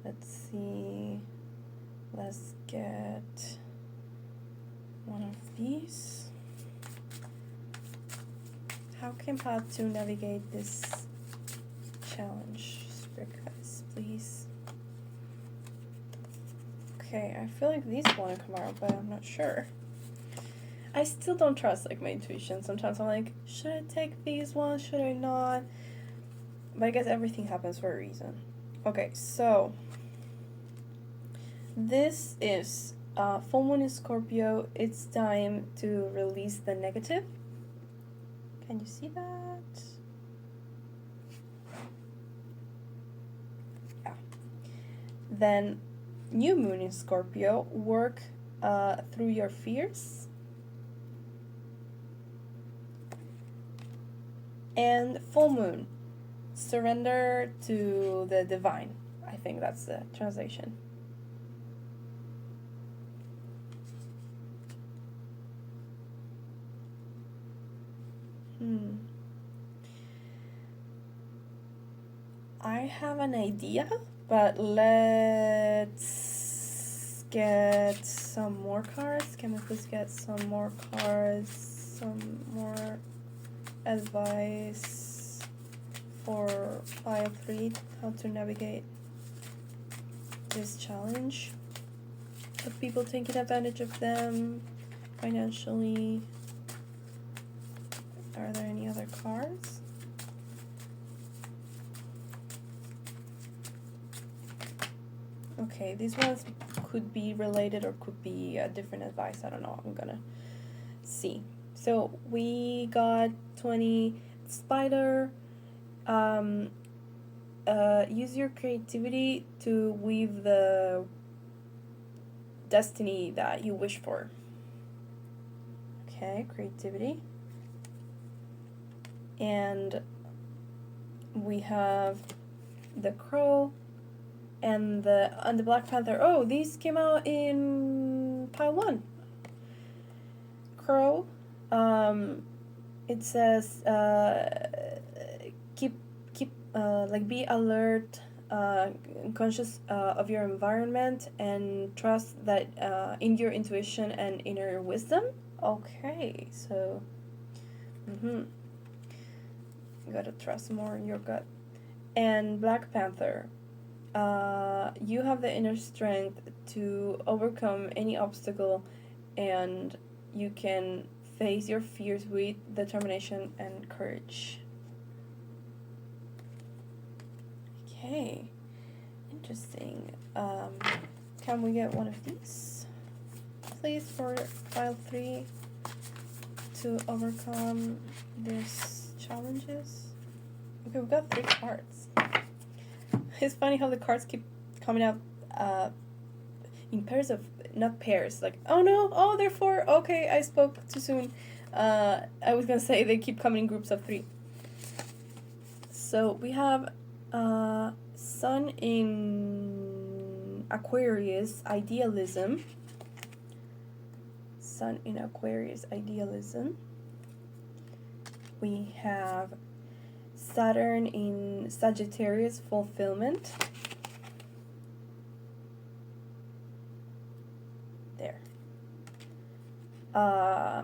Let's see. Let's get one of these. How to navigate this challenge, spirit guides, please. Okay, I feel like these want to come out, but I'm not sure. I still don't trust like my intuition. Sometimes I'm like, should I take these ones? Should I not? But I guess everything happens for a reason. Okay, so this is full moon in Scorpio. It's time to release the negative. Can you see that? Yeah. Then new moon in Scorpio, work through your fears. And full moon, surrender to the divine. I think that's the translation. I have an idea, but let's get some more cards. Can we please get some more cards? Some more advice for pile 3, how to navigate this challenge. Of people taking advantage of them financially. Are there any other cards? Okay, these ones could be related or could be different advice. I don't know. I'm gonna see. So we got 20 spider. Use your creativity to weave the destiny that you wish for. Okay, creativity. And we have the crow and the Black Panther. Oh, these came out in pile 1. Crow. It says keep be alert, conscious of your environment, and trust that in your intuition and inner wisdom. Okay, so you gotta trust more in your gut. And Black Panther, you have the inner strength to overcome any obstacle, and you can face your fears with determination and courage. Okay, interesting. Can we get one of these, please, for pile 3 to overcome these challenges? Okay, we've got 3 cards. It's funny how the cards keep coming out in pairs of, not pairs, like, oh no, oh, they're 4, okay, I spoke too soon. I was gonna say they keep coming in groups of 3. So we have Sun in Aquarius, idealism. Sun in Aquarius, idealism. We have Saturn in Sagittarius, fulfillment. There.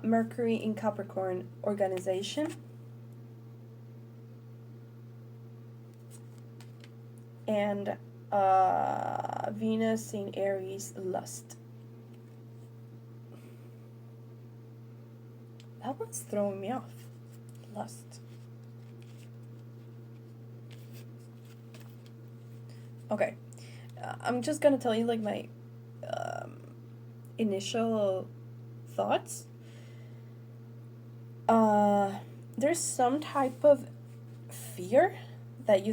Mercury in Capricorn, organization. And Venus in Aries, lust. That That one's throwing me off. Lust. Okay. I'm just gonna tell you, like, my initial thoughts. There's some type of fear that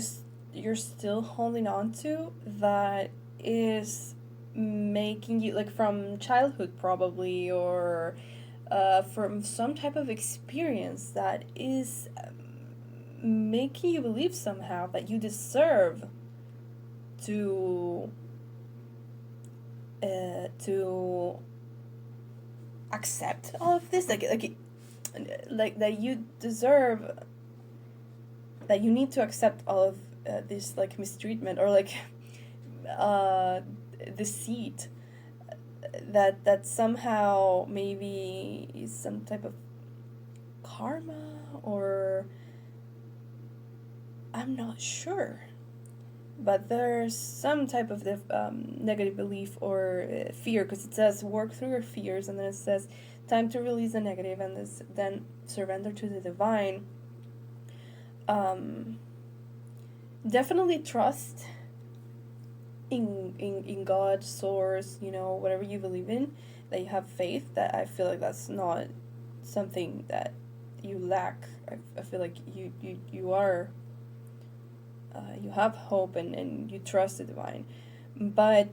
you're still holding on to that is making you, like, from childhood probably, or from some type of experience that is making you believe somehow that you deserve to accept all of this, like that you deserve, that you need to accept all of this, like, mistreatment, or like deceit, that somehow maybe is some type of karma, or I'm not sure, but there's some type of negative belief or fear, because it says work through your fears, and then it says time to release the negative, and then surrender to the divine. Definitely trust in God, source, whatever you believe in, that you have faith. That I feel like that's not something that you lack. I feel like you are, you have hope, and you trust the divine, but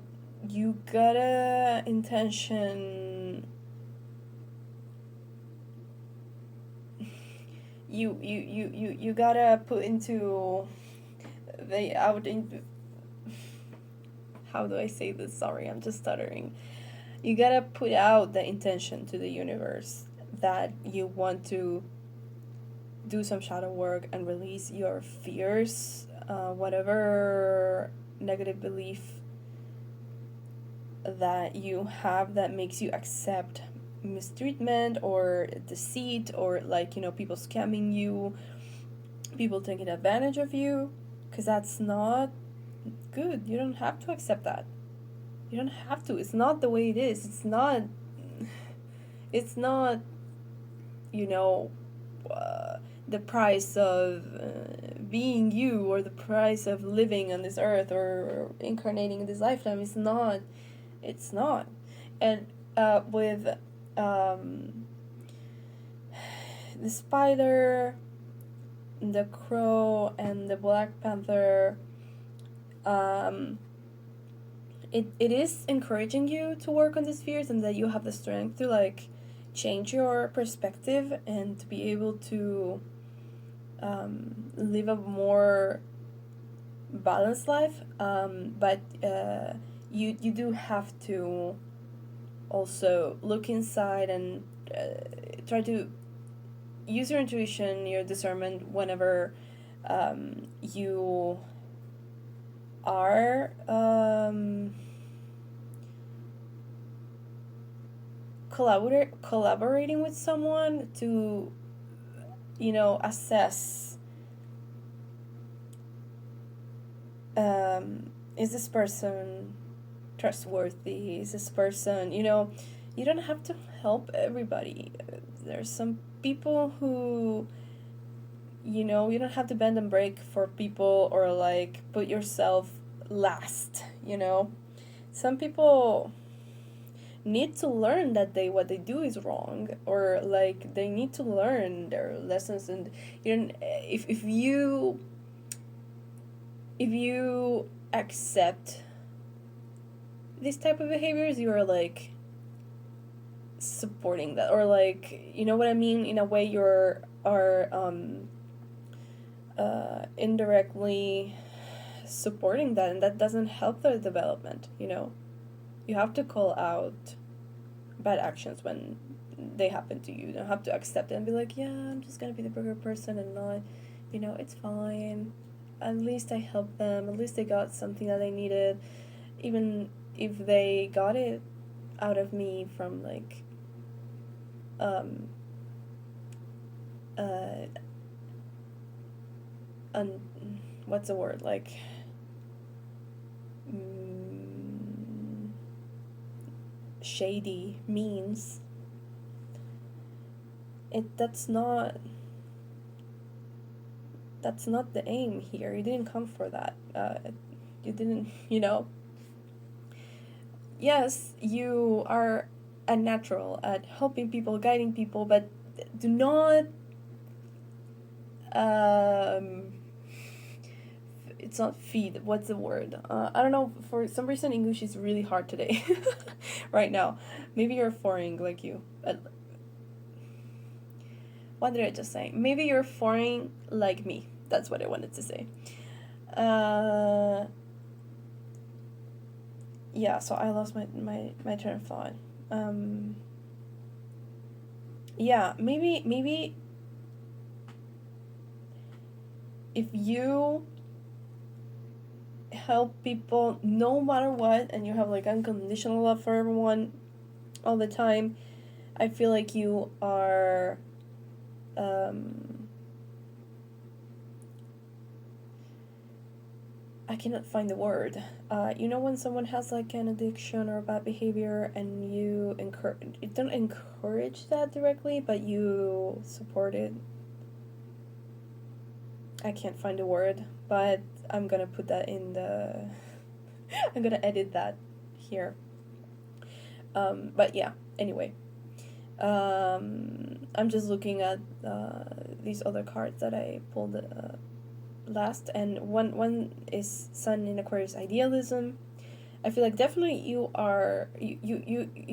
you gotta intention, you gotta put into the out in, how do I say this? Sorry, I'm just stuttering. You gotta put out the intention to the universe that you want to do some shadow work and release your fears, whatever negative belief that you have that makes you accept mistreatment or deceit, or, like, people scamming you, people taking advantage of you, because that's not good. You don't have to accept that. You don't have to. It's not the way it is. It's not the price of being you, or the price of living on this earth, or incarnating in this lifetime. It's not. And with the spider, the crow, and the Black Panther, it is encouraging you to work on these fears, and that you have the strength to, like, change your perspective and to be able to live a more balanced life, but you do have to also look inside and try to use your intuition, your discernment, whenever you are collaborating with someone to, assess, is this person trustworthy? Is this person, you don't have to help everybody. There's some people who, you don't have to bend and break for people, or, like, put yourself last. Some people need to learn that what they do is wrong, or, like, they need to learn their lessons, and if you accept these type of behaviors, you are, like, supporting that, or, like, you know what I mean, in a way you're indirectly supporting that, and that doesn't help their development. You have to call out bad actions when they happen to you. You don't have to accept it and be like, yeah, I'm just gonna be the bigger person and not, it's fine, at least I helped them, at least they got something that they needed, even if they got it out of me from, like, what's the word, like, shady means. that's not the aim here. You didn't come for that. You didn't, yes, you are a natural at helping people, guiding people, but do not, it's not feed, what's the word? I don't know, for some reason English is really hard today, right now. Maybe you're foreign like you. What did I just say? Maybe you're foreign like me. That's what I wanted to say. Yeah, so I lost my train of thought. Yeah, maybe if you help people no matter what, and you have like unconditional love for everyone all the time, I feel like you are I cannot find the word. When someone has like an addiction or a bad behavior, and you don't encourage that directly, but you support it. I can't find a word, but I'm gonna put that in the. I'm gonna edit that here. But yeah. Anyway, I'm just looking at these other cards that I pulled. Last, and one is Sun in Aquarius, idealism. I feel like definitely you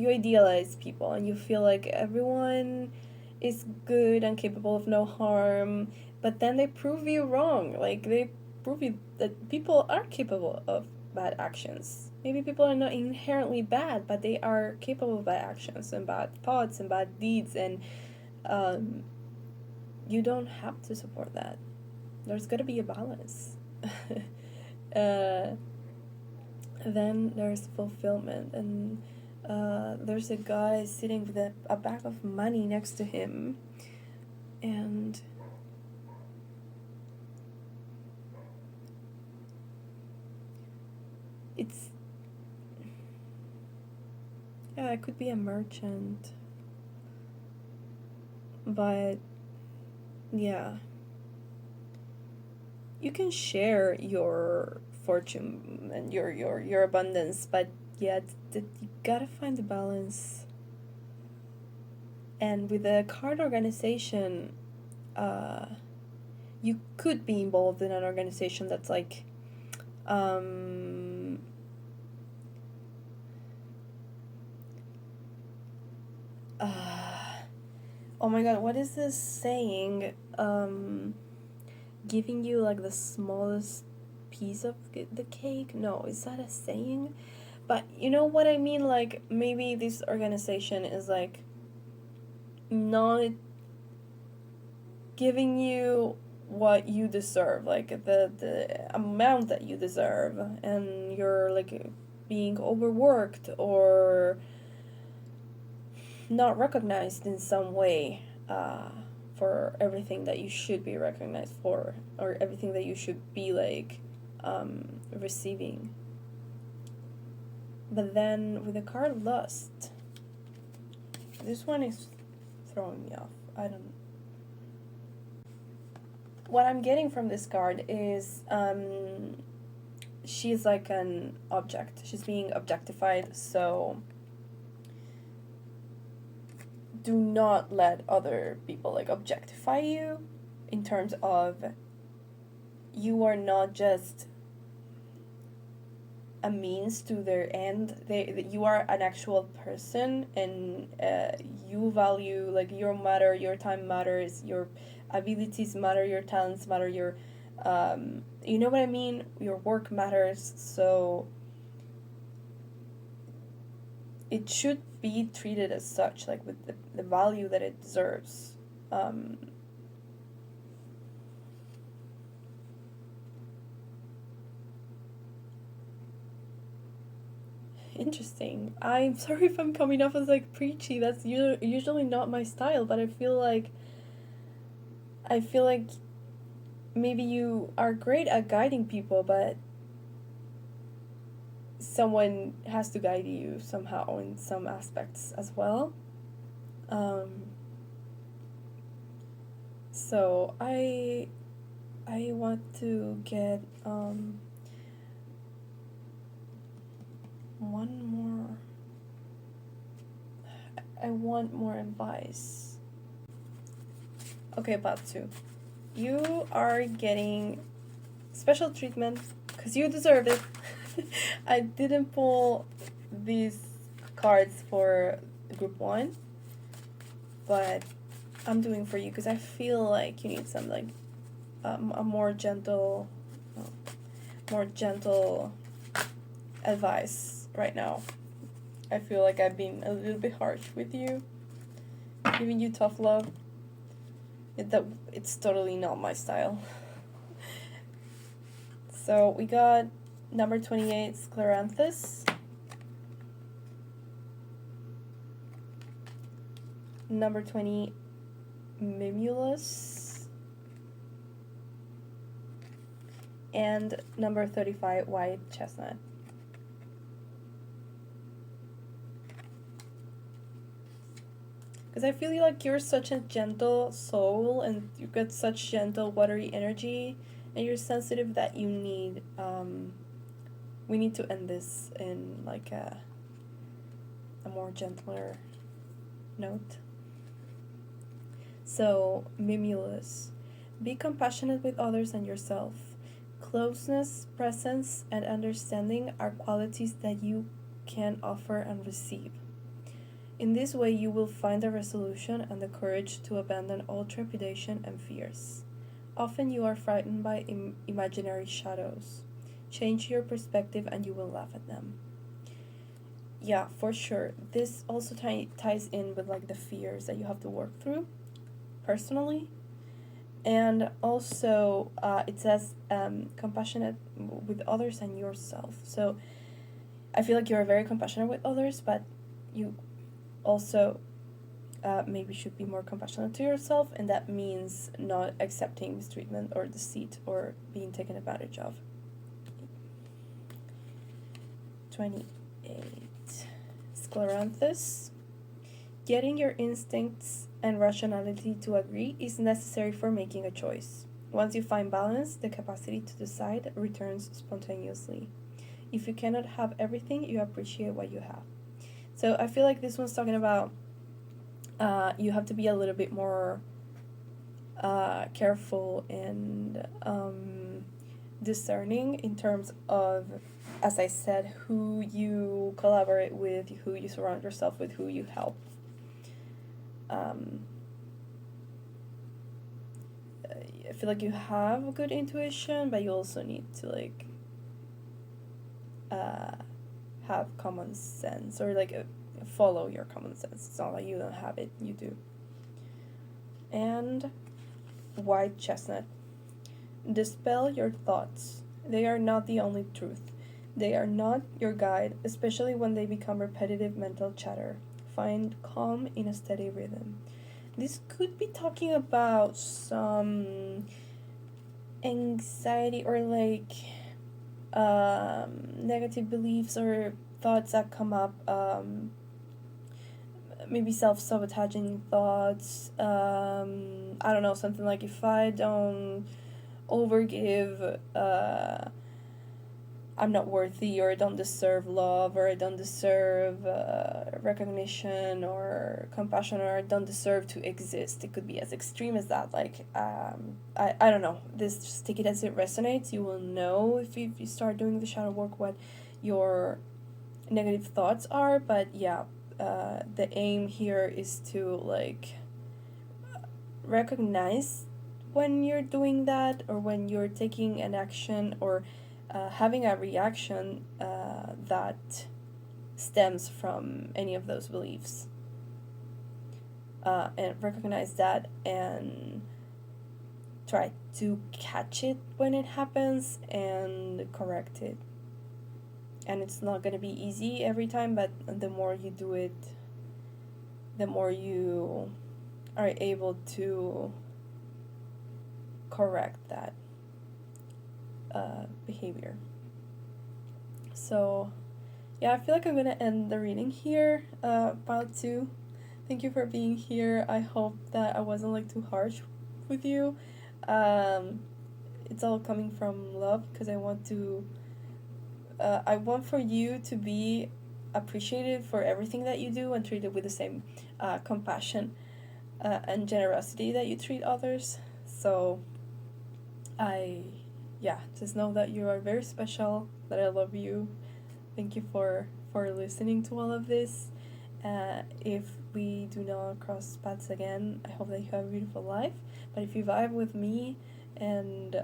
idealize people, and you feel like everyone is good and capable of no harm, but then they prove you wrong. Like, they prove you that people are capable of bad actions. Maybe people are not inherently bad, but they are capable of bad actions and bad thoughts and bad deeds, and you don't have to support that. There's got to be a balance. Then there's fulfillment, and there's a guy sitting with a bag of money next to him, and it could be a merchant, but yeah. You can share your fortune and your abundance, but yeah, you gotta find the balance. And with a card organization, you could be involved in an organization that's like, oh my god, what is this saying? Giving you like the smallest piece of the cake? No, is that a saying? But you know what I mean? Like, maybe this organization is like not giving you what you deserve, like the amount that you deserve, and you're like being overworked or not recognized in some way for everything that you should be recognized for, or everything that you should be like receiving. But then with the card Lust, this one is throwing me off. What I'm getting from this card is she's like an object. She's being objectified, so do not let other people like objectify you, in terms of you are not just a means to their end. You are an actual person, and you value, like, your matter, your time matters, your abilities matter, your talents matter, your you know what I mean, your work matters, so it should be treated as such, like with the value that it deserves. Interesting. I'm sorry if I'm coming off as like preachy. That's usually not my style, but I feel like maybe you are great at guiding people, but someone has to guide you somehow in some aspects as well. So I want to get one more. I want more advice. Okay, part 2. You are getting special treatment because you deserve it. I didn't pull these cards for group 1, but I'm doing for you because I feel like you need some like a more gentle advice right now. I feel like I've been a little bit harsh with you, giving you tough love. It's totally not my style. So we got number 28, Scleranthus. Number 20, Mimulus. And number 35, White Chestnut. Because I feel like you're such a gentle soul and you've got such gentle, watery energy, and you're sensitive that you need, we need to end this in like a more gentler note. So, Mimulus. Be compassionate with others and yourself. Closeness, presence, and understanding are qualities that you can offer and receive. In this way, you will find a resolution and the courage to abandon all trepidation and fears. Often you are frightened by imaginary shadows. Change your perspective and you will laugh at them. Yeah, for sure. This also ties in with like the fears that you have to work through personally. And also, it says compassionate with others and yourself. So I feel like you're very compassionate with others, but you also maybe should be more compassionate to yourself, and that means not accepting mistreatment or deceit or being taken advantage of. 28. Scleranthus. Getting your instincts and rationality to agree is necessary for making a choice. Once you find balance, the capacity to decide returns spontaneously. If you cannot have everything, you appreciate what you have. So I feel like this one's talking about you have to be a little bit more careful and discerning in terms of, as I said, who you collaborate with, who you surround yourself with, who you help. I feel like you have a good intuition, but you also need to like have common sense, or like follow your common sense. It's not like you don't have it, you do. And White Chestnut. Dispel your thoughts. They are not the only truth. They are not your guide, especially when they become repetitive mental chatter. Find calm in a steady rhythm. This could be talking about some anxiety or like negative beliefs or thoughts that come up, maybe self-sabotaging thoughts. I don't know, something like, if I don't overgive, I'm not worthy, or I don't deserve love, or I don't deserve recognition or compassion, or I don't deserve to exist. It could be as extreme as that. Like, I don't know. This, just take it as it resonates. You will know if you start doing the shadow work what your negative thoughts are. But yeah, the aim here is to like recognize when you're doing that, or when you're taking an action, or having a reaction that stems from any of those beliefs, and recognize that and try to catch it when it happens and correct it. And it's not going to be easy every time, but the more you do it, the more you are able to correct that behavior. So yeah, I feel like I'm gonna end the reading here, part 2. Thank you for being here. I hope that I wasn't like too harsh with you. It's all coming from love because I want for you to be appreciated for everything that you do and treated with the same compassion and generosity that you treat others. So just know that you are very special, that I love you. Thank you for listening to all of this. If we do not cross paths again, I hope that you have a beautiful life. But if you vibe with me and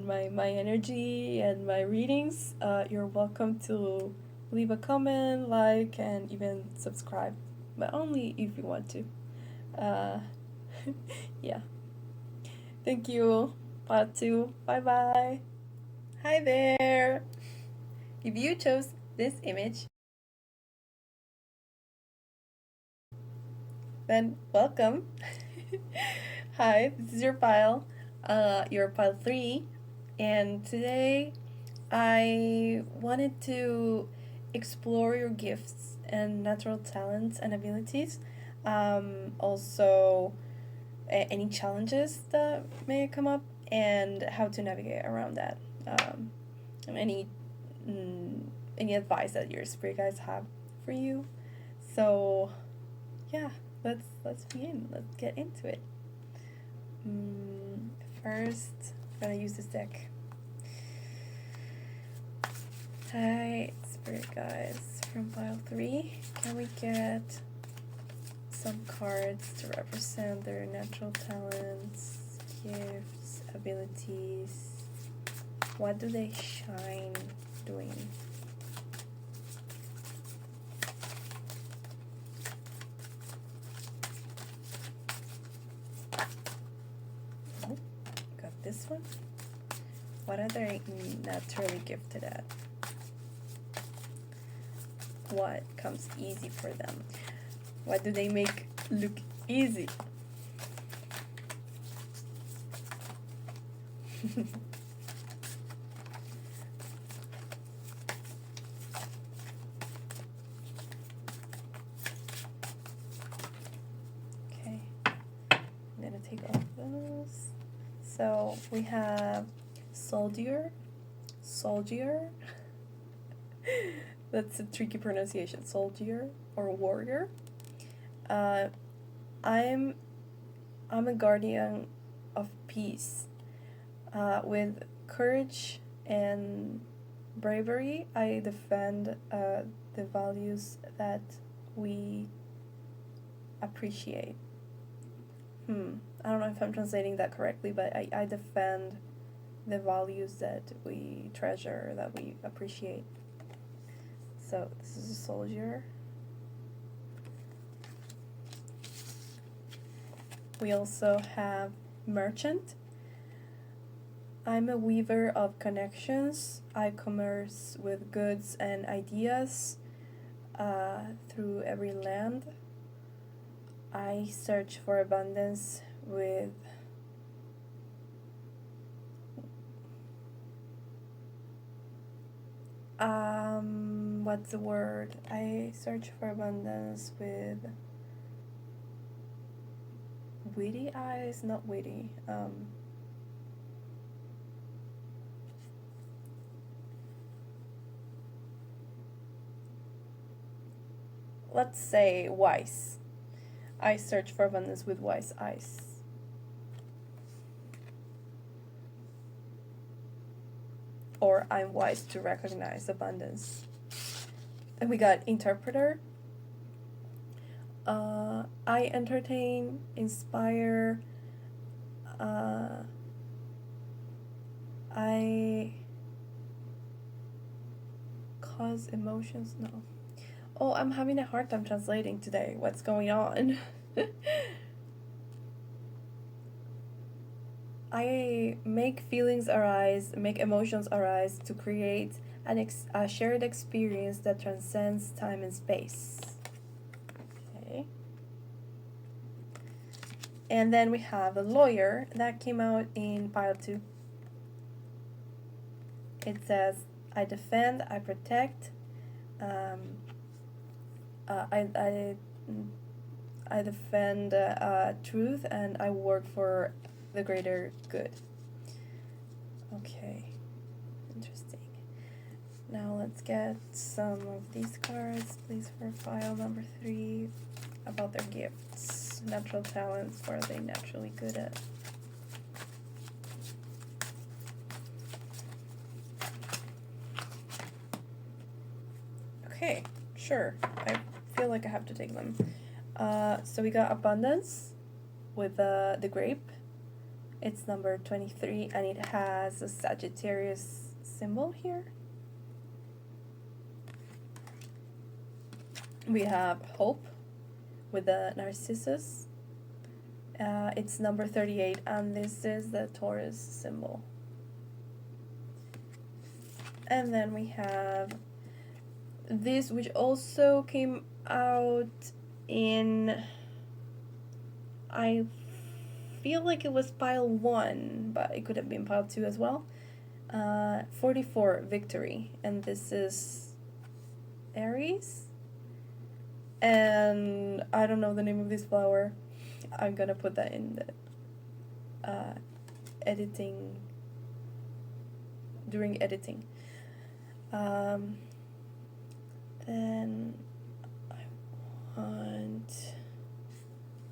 my energy and my readings, you're welcome to leave a comment, like, and even subscribe, but only if you want to. Yeah. Thank you. Part 2. Bye-bye. Hi there. If you chose this image, then welcome. Hi, this is your pile, your pile 3, and today I wanted to explore your gifts and natural talents and abilities. Also, any challenges that may come up and how to navigate around that. And any advice that your spirit guides have for you. So, yeah, let's begin. Let's get into it. First, I'm gonna use this deck. Hi, spirit guides from pile 3. Can we get some cards to represent their natural talents, gifts, abilities? What do they shine doing? Oh, got this one. What are they naturally gifted at? What comes easy for them? What do they make look easy? Okay, I'm gonna take all of those. So we have soldier. That's a tricky pronunciation. Soldier or warrior. I'm a guardian of peace. With courage and bravery, I defend the values that we appreciate. I don't know if I'm translating that correctly, but I defend the values that we treasure, that we appreciate. So this is a soldier. We also have merchant. I'm a weaver of connections. I commerce with goods and ideas through every land. I search for abundance with what's the word? I search for abundance with witty eyes, not witty. Let's say wise. I search for abundance with wise eyes. Or I'm wise to recognize abundance. And we got interpreter. I entertain, inspire. I cause emotions. No. Oh, I'm having a hard time translating today. What's going on? I make feelings arise, make emotions arise to create a shared experience that transcends time and space. Okay. And then we have a lawyer that came out in pile 2. It says, I defend, I I defend truth, and I work for the greater good. Okay, interesting. Now let's get some of these cards, please, for file number 3, about their gifts, natural talents, what are they naturally good at? Okay, sure. I feel like I have to take them. So we got abundance with the grape. It's number 23, and it has a Sagittarius symbol here. We have hope with the Narcissus. It's number 38, and this is the Taurus symbol. And then we have this, which also came out in, I feel like it was pile 1, but it could have been pile 2 as well. 44, victory, and this is Aries. And I don't know the name of this flower. I'm gonna put that in the editing, during editing. Then I want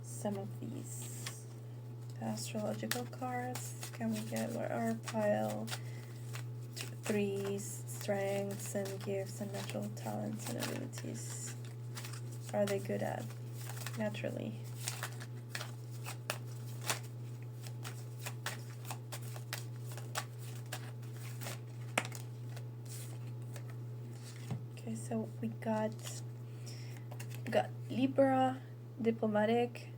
some of these astrological cards. Can we get, what are pile 3's strengths and gifts and natural talents and abilities? Are they good at naturally? Okay, so we got Libra, diplomatic,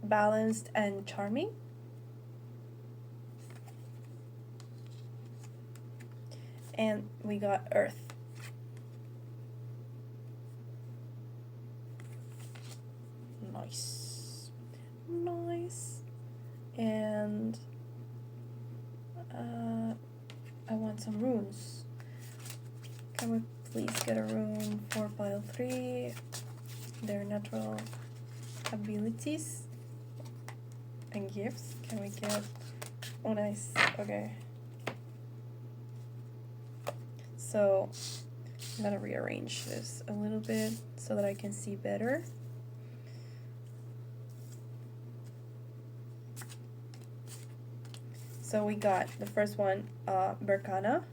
balanced and charming. And we got Earth. Nice. And I want some runes. Can we please get a rune for pile 3? Their natural abilities and gifts. Can we get, oh nice, okay. So I'm gonna rearrange this a little bit so that I can see better. So we got the first one, Berkana.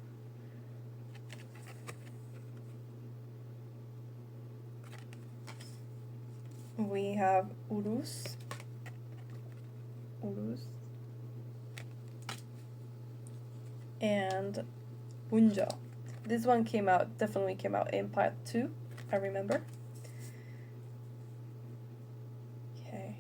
We have Urus. And Bunjo. This one definitely came out in part 2, I remember. Okay.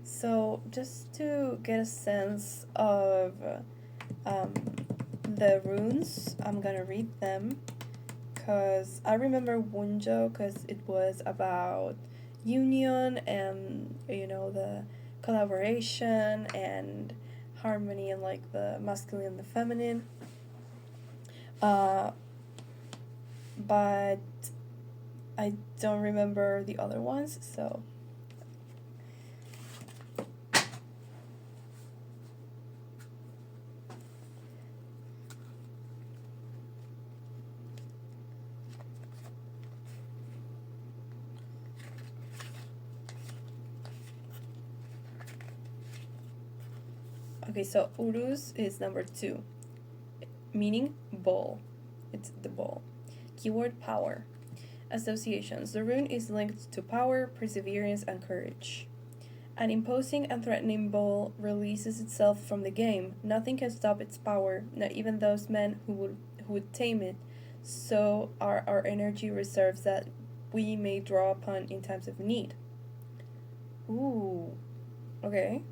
So just to get a sense of the runes, I'm gonna read them, because I remember Wunjo because it was about union and, you know, the collaboration and harmony and like the masculine and the feminine. But I don't remember the other ones, so okay, so Urus is number 2, meaning bull. It's the bull. Keyword power. Associations. The rune is linked to power, perseverance, and courage. An imposing and threatening bull releases itself from the game. Nothing can stop its power, not even those men who would tame it. So are our energy reserves that we may draw upon in times of need. Ooh, okay.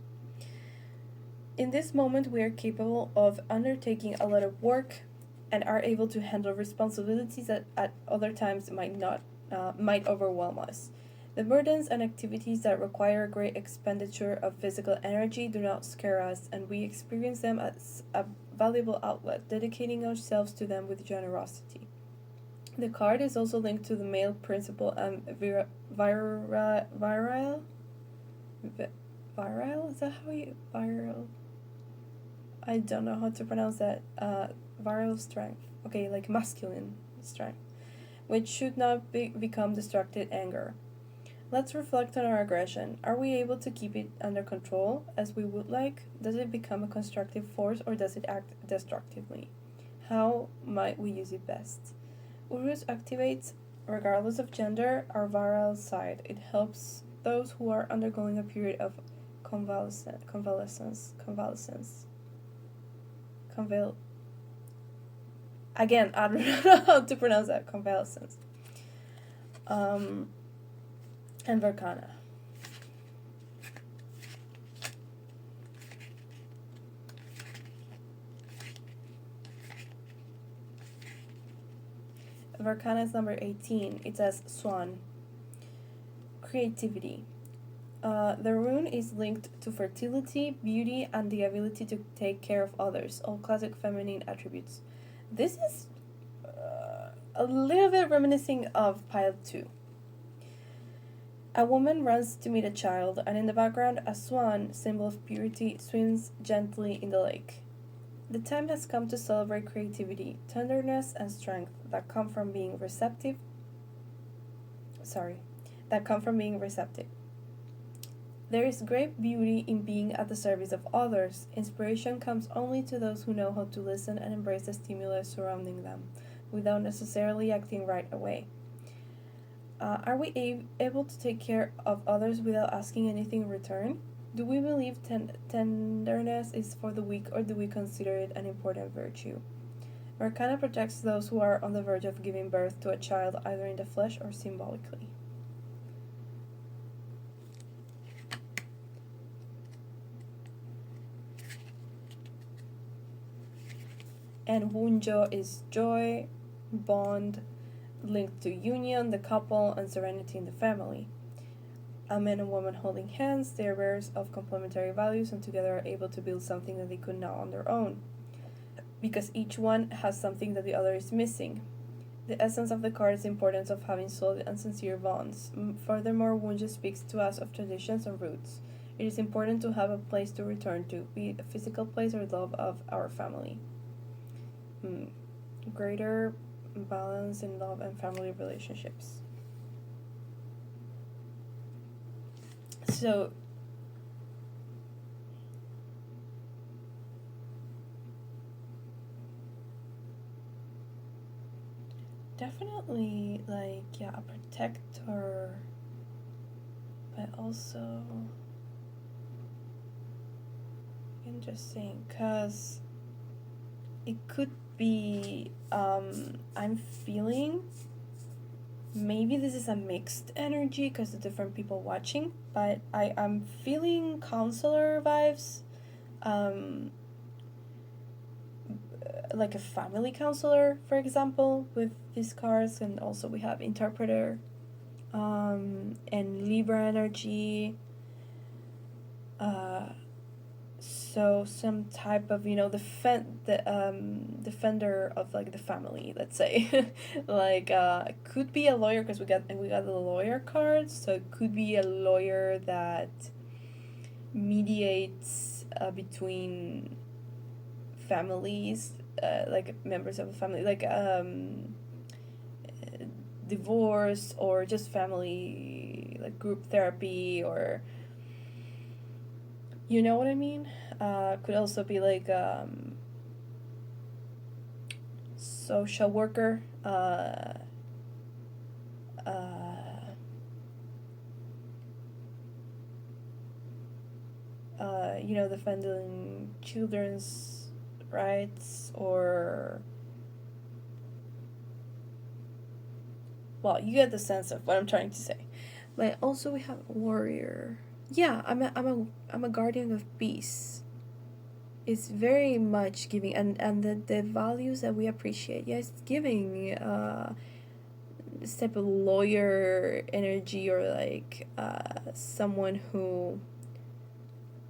In this moment, we are capable of undertaking a lot of work and are able to handle responsibilities that at other times might overwhelm us. The burdens and activities that require great expenditure of physical energy do not scare us, and we experience them as a valuable outlet, dedicating ourselves to them with generosity. The card is also linked to the male principle and virile. Virile? Is that how you virile? I don't know how to pronounce that. Virile strength. Okay, like masculine strength, which should not become distracted anger. Let's reflect on our aggression. Are we able to keep it under control as we would like? Does it become a constructive force or does it act destructively? How might we use it best? Urus activates, regardless of gender, our virile side. It helps those who are undergoing a period of convalescence. Again, I don't know how to pronounce that. Convalescence. And Vercana. Vercana is number 18. It says Swan. Creativity. The rune is linked to fertility, beauty, and the ability to take care of others, all classic feminine attributes. This is a little bit reminiscing of pile 2. A woman runs to meet a child, and in the background, a swan, symbol of purity, swims gently in the lake. The time has come to celebrate creativity, tenderness, and strength that come from being receptive. There is great beauty in being at the service of others. Inspiration comes only to those who know how to listen and embrace the stimulus surrounding them, without necessarily acting right away. Are we able to take care of others without asking anything in return? Do we believe tenderness is for the weak, or do we consider it an important virtue? Arcana protects those who are on the verge of giving birth to a child, either in the flesh or symbolically. And Wunjo is joy, bond, linked to union, the couple, and serenity in the family. A man and woman holding hands, they are bearers of complementary values and together are able to build something that they could not on their own, because each one has something that the other is missing. The essence of the card is the importance of having solid and sincere bonds. Furthermore, Wunjo speaks to us of traditions and roots. It is important to have a place to return to, be it a physical place or love of our family. Greater balance in love and family relationships. So definitely a protector, but also interesting because it could be I'm feeling maybe this is a mixed energy because of different people watching, but I'm feeling counselor vibes, like a family counselor, for example, with these cards. And also we have interpreter, and Libra energy, so some type of defender of the family, let's say. Could be a lawyer because we got the lawyer card, so it could be a lawyer that mediates between families, members of a family, divorce, or just family, group therapy, or you know what I mean. Could also be social worker, defending children's rights, or you get the sense of what I'm trying to say. But also we have warrior. Yeah, I'm a guardian of peace. It's very much giving, and the values that we appreciate. Yes, giving, this type of lawyer energy, or like someone who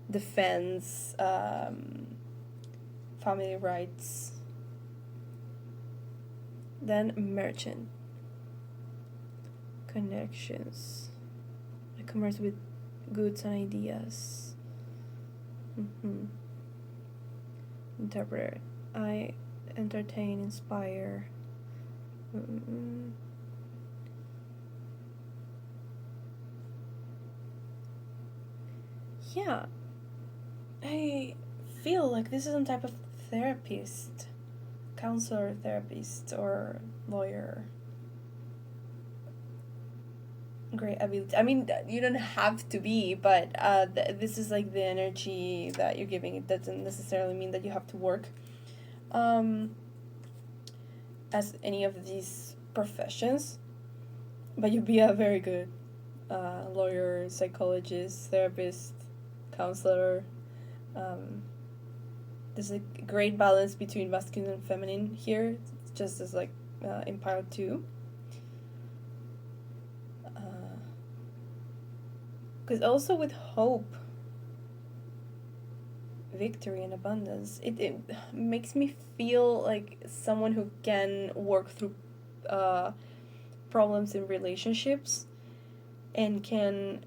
defends family rights. Then merchant, connections, I commerce with goods and ideas. Interpreter, I entertain, inspire. Yeah, I feel like this is some type of therapist, counselor, therapist, or lawyer. Great ability. I mean, you don't have to be, but this is like the energy that you're giving. It doesn't necessarily mean that you have to work as any of these professions, but you'd be a very good lawyer, psychologist, therapist, counselor. There's a great balance between masculine and feminine here, just as like in pile 2. Because also with hope, victory, and abundance, it makes me feel like someone who can work through problems in relationships and can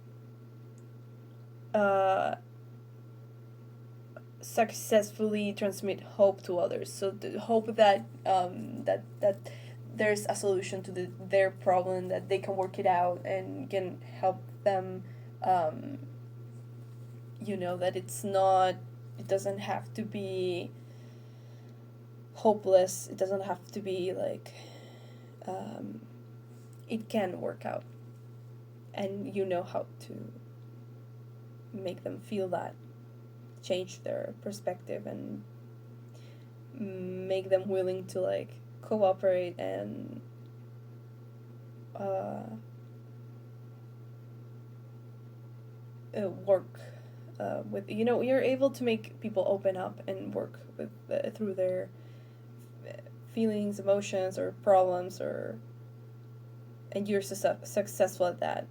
successfully transmit hope to others. So the hope that that there's a solution to their problem, that they can work it out and can help them. That it doesn't have to be hopeless. It doesn't have to be like, it can work out. And you know how to make them feel that, change their perspective, and make them willing to like cooperate and work with, you're able to make people open up and work with through their feelings, emotions, or problems, and you're successful at that,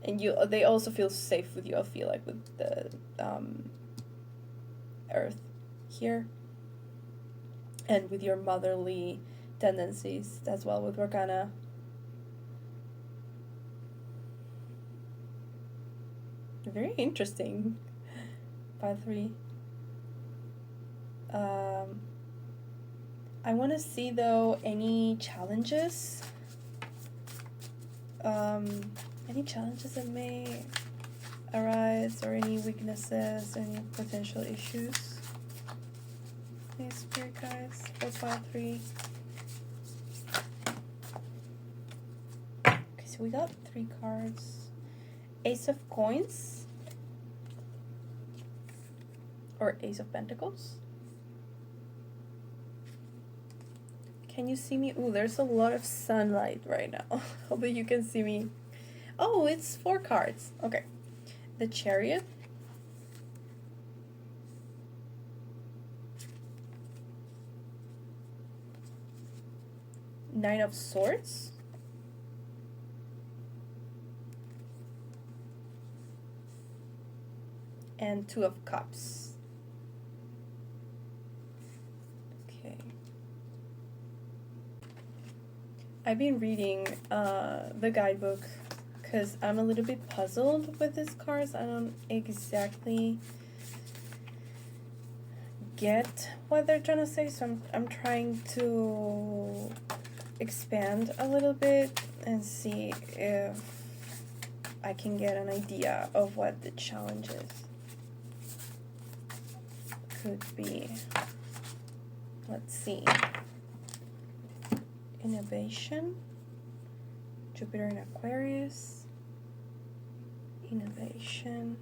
and they also feel safe with you. I feel like with the Earth here, and with your motherly tendencies as well with Morgana. Very interesting. Pile 3. I want to see, though, any challenges. Any challenges that may arise, or any weaknesses, any potential issues. Please, spirit guides, for pile 3. Okay, so we got 3 cards. Ace of Coins, or Ace of Pentacles. Can you see me? Ooh, there's a lot of sunlight right now. Hope you can see me. Oh, it's 4 cards. Okay. The Chariot. Nine of Swords. And 2 of Cups. Okay. I've been reading the guidebook because I'm a little bit puzzled with these cards. I don't exactly get what they're trying to say, so I'm trying to expand a little bit and see if I can get an idea of what the challenges could be. Let's see. Innovation. Jupiter in Aquarius. Innovation.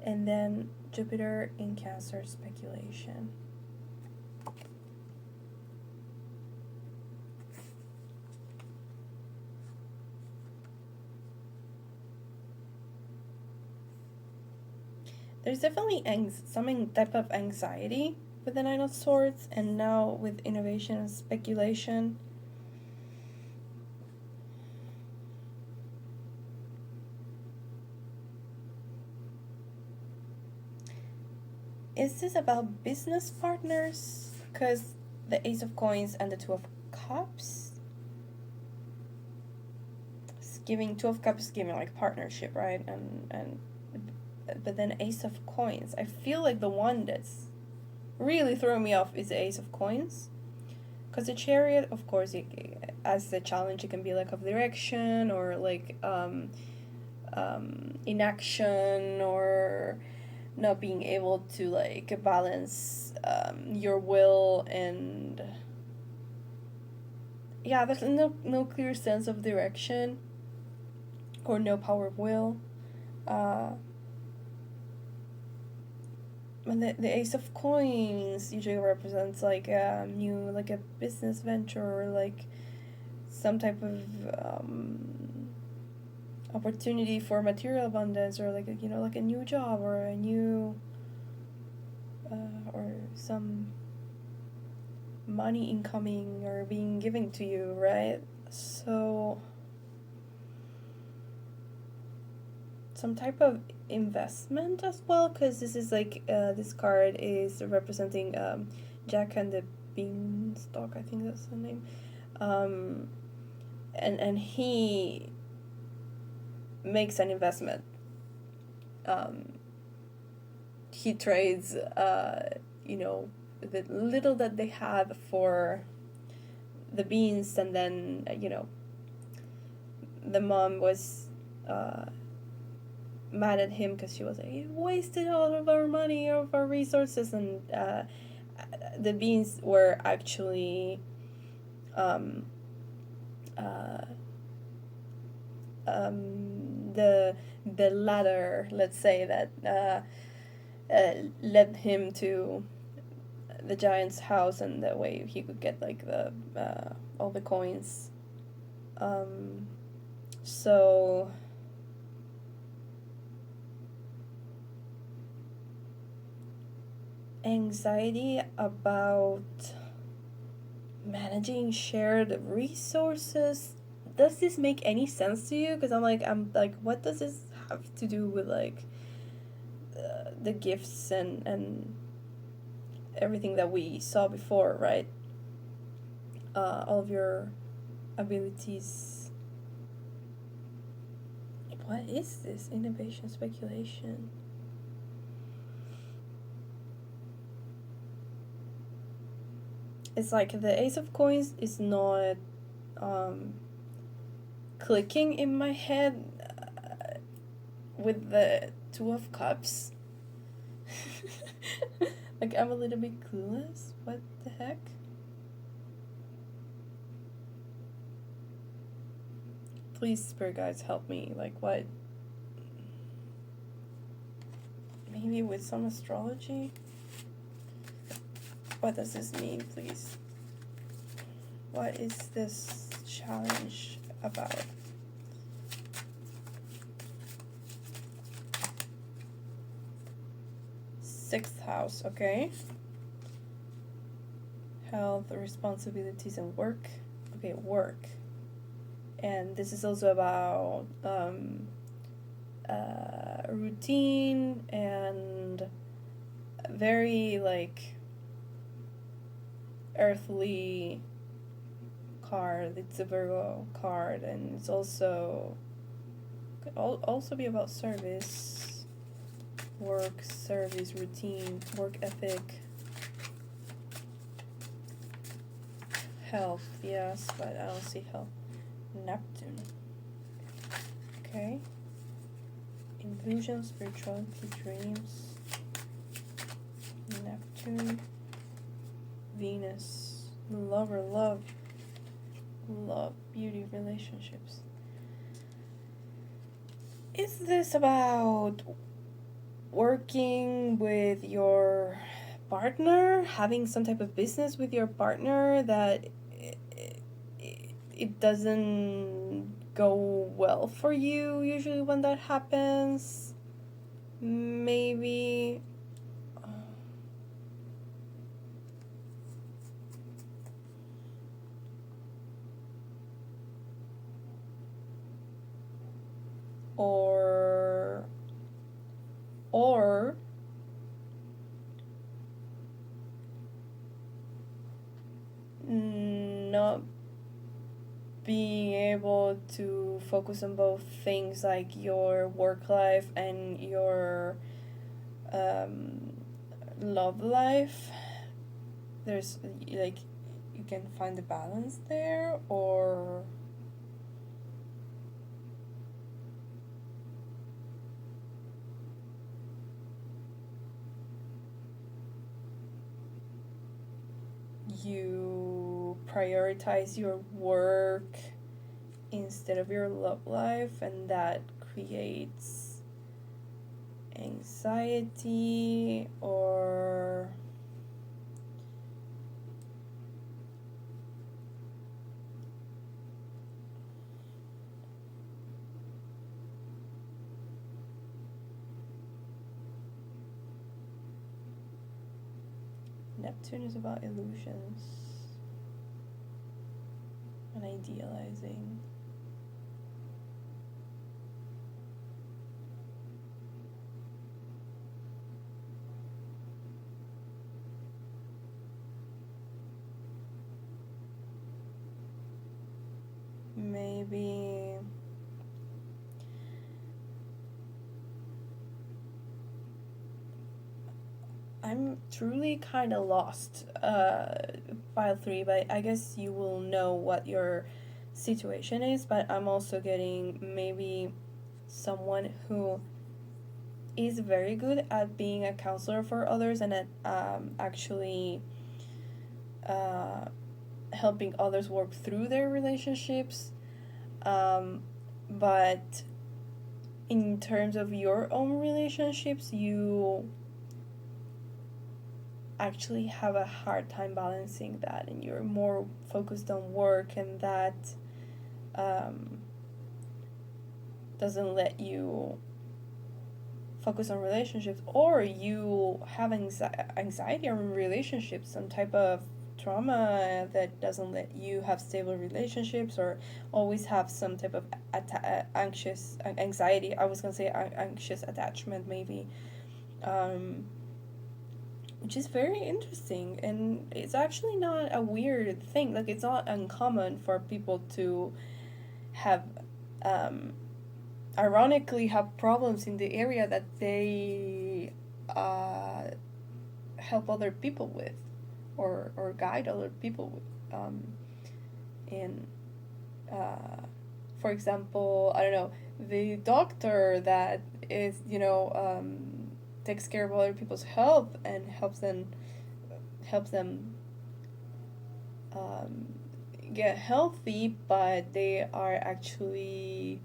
And then Jupiter in Cancer, speculation. There's definitely some type of anxiety with the Nine of Swords, and now with innovation and speculation. Is this about business partners? Because the Ace of Coins and the Two of Cups, it's giving, Two of Cups is giving like partnership, right? And but then Ace of Coins, I feel like the one that's really throwing me off is the Ace of Coins. Because the Chariot, of course, as the challenge, it can be like of direction or like inaction or not being able to like balance your will and yeah, there's no clear sense of direction or no power of will. And the Ace of Coins usually represents like a new, like a business venture or like some type of opportunity for material abundance or like a, like a new job or a new or some money incoming or being given to you, right? So some type of investment as well, because this is like this card is representing Jack and the Beanstalk, I think that's the name, and he makes an investment. He trades the little that they have for the beans, and then the mom was mad at him because she was like, "You wasted all of our money, all of our resources," and the beans were actually the ladder, let's say, that led him to the giant's house, and that way he could get like the all the coins. So anxiety about managing shared resources. Does this make any sense to you? Because I'm like, what does this have to do with like the gifts and everything that we saw before, right? All of your abilities. What is this? Innovation, speculation. It's like the Ace of Coins is not clicking in my head with the Two of Cups. Like, I'm a little bit clueless. What the heck? Please, spirit guides, help me. Like, what? Maybe with some astrology? What does this mean, please? What is this challenge about? Sixth house, okay. Health, responsibilities, and work. Okay, work. And this is also about routine and very like earthly card. It's a Virgo card, and it's also could also be about service, work, service, routine, work ethic, health. Yes, but I don't see health. Neptune. Okay. Illusion, spirituality, dreams. Neptune. Venus. Lover, love, beauty, relationships. Is this about working with your partner, having some type of business with your partner that it doesn't go well for you usually when that happens? Maybe or being able to focus on both things, like your work life and your love life. There's like, you can find the balance there, or you prioritize your work instead of your love life, and that creates anxiety, or Neptune is about illusions and idealizing. Maybe I'm truly kind of lost, file 3, but I guess you will know what your situation is. But I'm also getting maybe someone who is very good at being a counselor for others, and at actually helping others work through their relationships. But in terms of your own relationships, you actually have a hard time balancing that, and you're more focused on work, and that doesn't let you focus on relationships, or you have anxiety around relationships, some type of trauma that doesn't let you have stable relationships, or always have some type of anxiety. I was gonna say anxious attachment, maybe, which is very interesting, and it's actually not a weird thing. Like, it's not uncommon for people to have ironically have problems in the area that they help other people with, or guide other people with. And for example, I don't know, the doctor that is, takes care of other people's health and helps them get healthy, but they are actually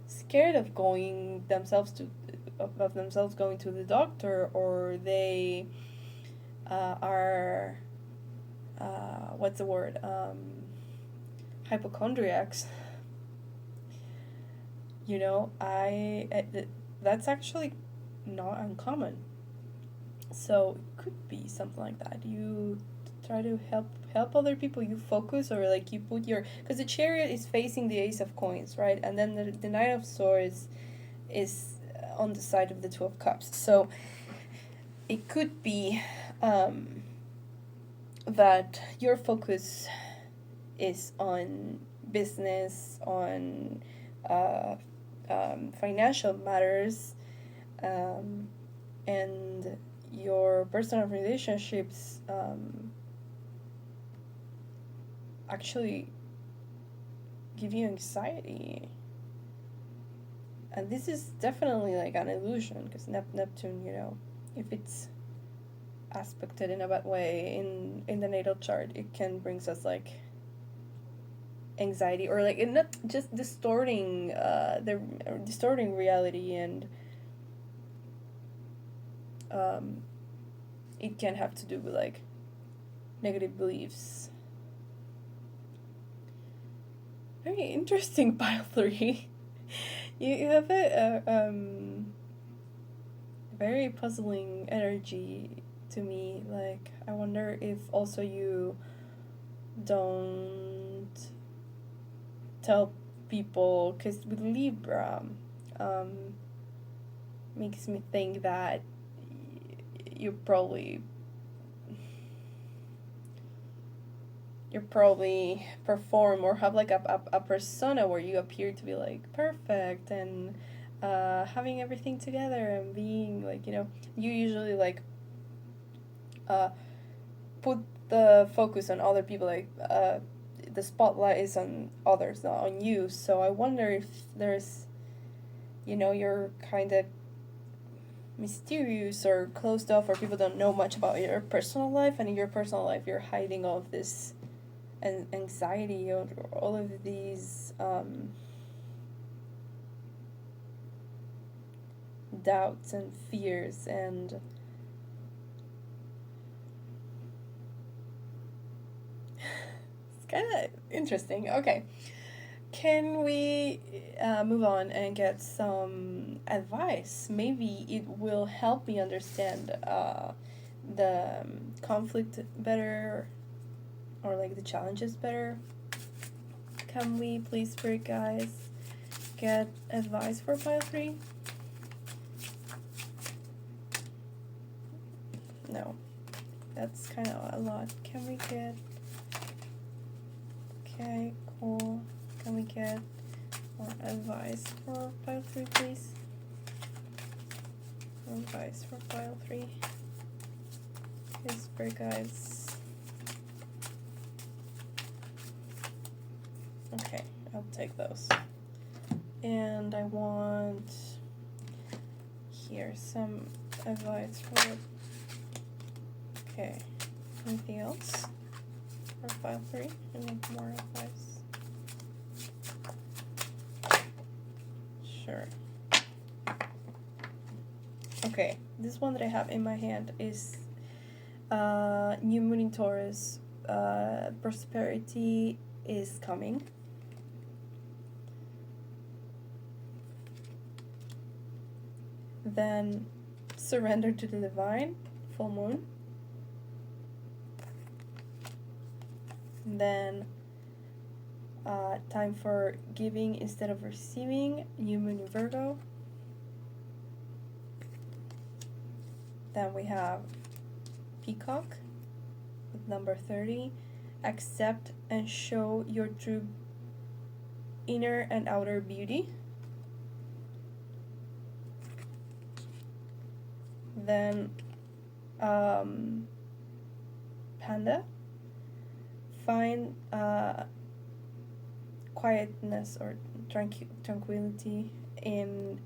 scared of themselves going to the doctor, or they are what's the word, hypochondriacs. That's actually not uncommon. So it could be something like that. You try to help other people. You focus, or like you put because the Chariot is facing the Ace of Coins, right? And then the Knight of Swords is on the side of the Two of Cups. So it could be that your focus is on business, on financial matters, and your personal relationships actually give you anxiety. And this is definitely like an illusion, because Neptune, if it's aspected in a bad way in the natal chart, it can bring us like anxiety, or like it not just distorting reality, and it can have to do with like negative beliefs. Very interesting, pile 3. you have a very puzzling energy to me. Like, I wonder if also you don't tell people, because with Libra, makes me think that you probably you probably perform or have like a persona where you appear to be like perfect and having everything together and being like, you usually like put the focus on other people, like the spotlight is on others, not on you. So I wonder if there's, you're kind of mysterious or closed off, or people don't know much about your personal life, and in your personal life you're hiding all of this and anxiety or all of these doubts and fears, and it's kind of interesting. Okay, can we move on and get some advice? Maybe it will help me understand the conflict better, or like the challenges better. Can we please, Spirit guys, get advice for pile 3? No, that's kind of a lot. Can we get... Okay, cool. Can we get more advice for pile 3, please? Advice for pile 3. Please, Spirit guys. Okay, I'll take those. And I want here some advice for... Okay, anything else for file 3? I need more advice. Sure. Okay, this one that I have in my hand is New Moon in Taurus. Prosperity is coming. Then surrender to the divine, full moon. Then time for giving instead of receiving, new moon in Virgo. Then we have Peacock with number 30. Accept and show your true inner and outer beauty. Then Panda. Find quietness or tranquility in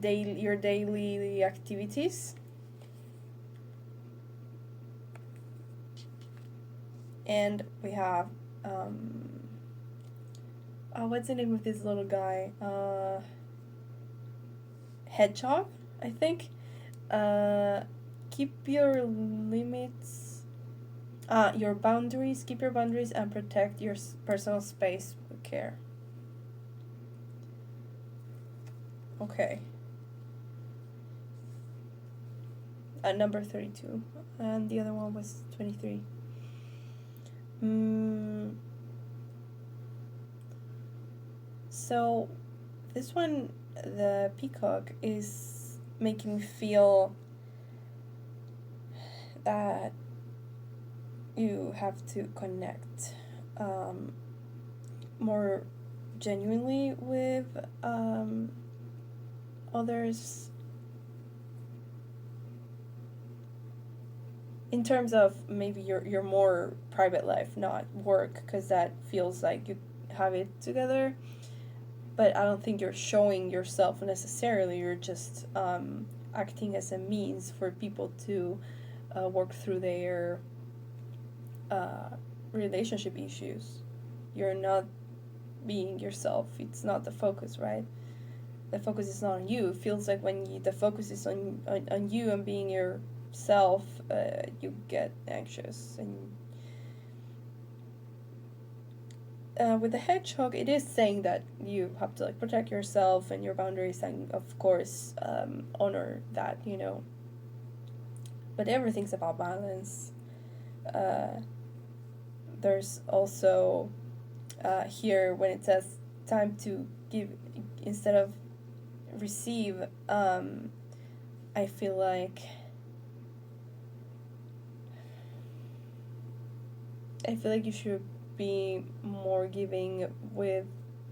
your daily activities. And we have what's the name of this little guy? Hedgehog, I think. Keep your limits, your boundaries, keep your boundaries and protect your personal space with care. Okay. Number 32. And the other one was 23. So this one, the Peacock, is making me feel that you have to connect more genuinely with others in terms of maybe your more private life, not work, because that feels like you have it together, but I don't think you're showing yourself necessarily. You're just acting as a means for people to work through their relationship issues. You're not being yourself. It's not the focus, right? The focus is not on you. It feels like when the focus is on you and being yourself, you get anxious. And with the hedgehog, it is saying that you have to like protect yourself and your boundaries, and of course honor that, but everything's about balance. There's also here when it says time to give instead of receive, I feel like I feel like you should be more giving with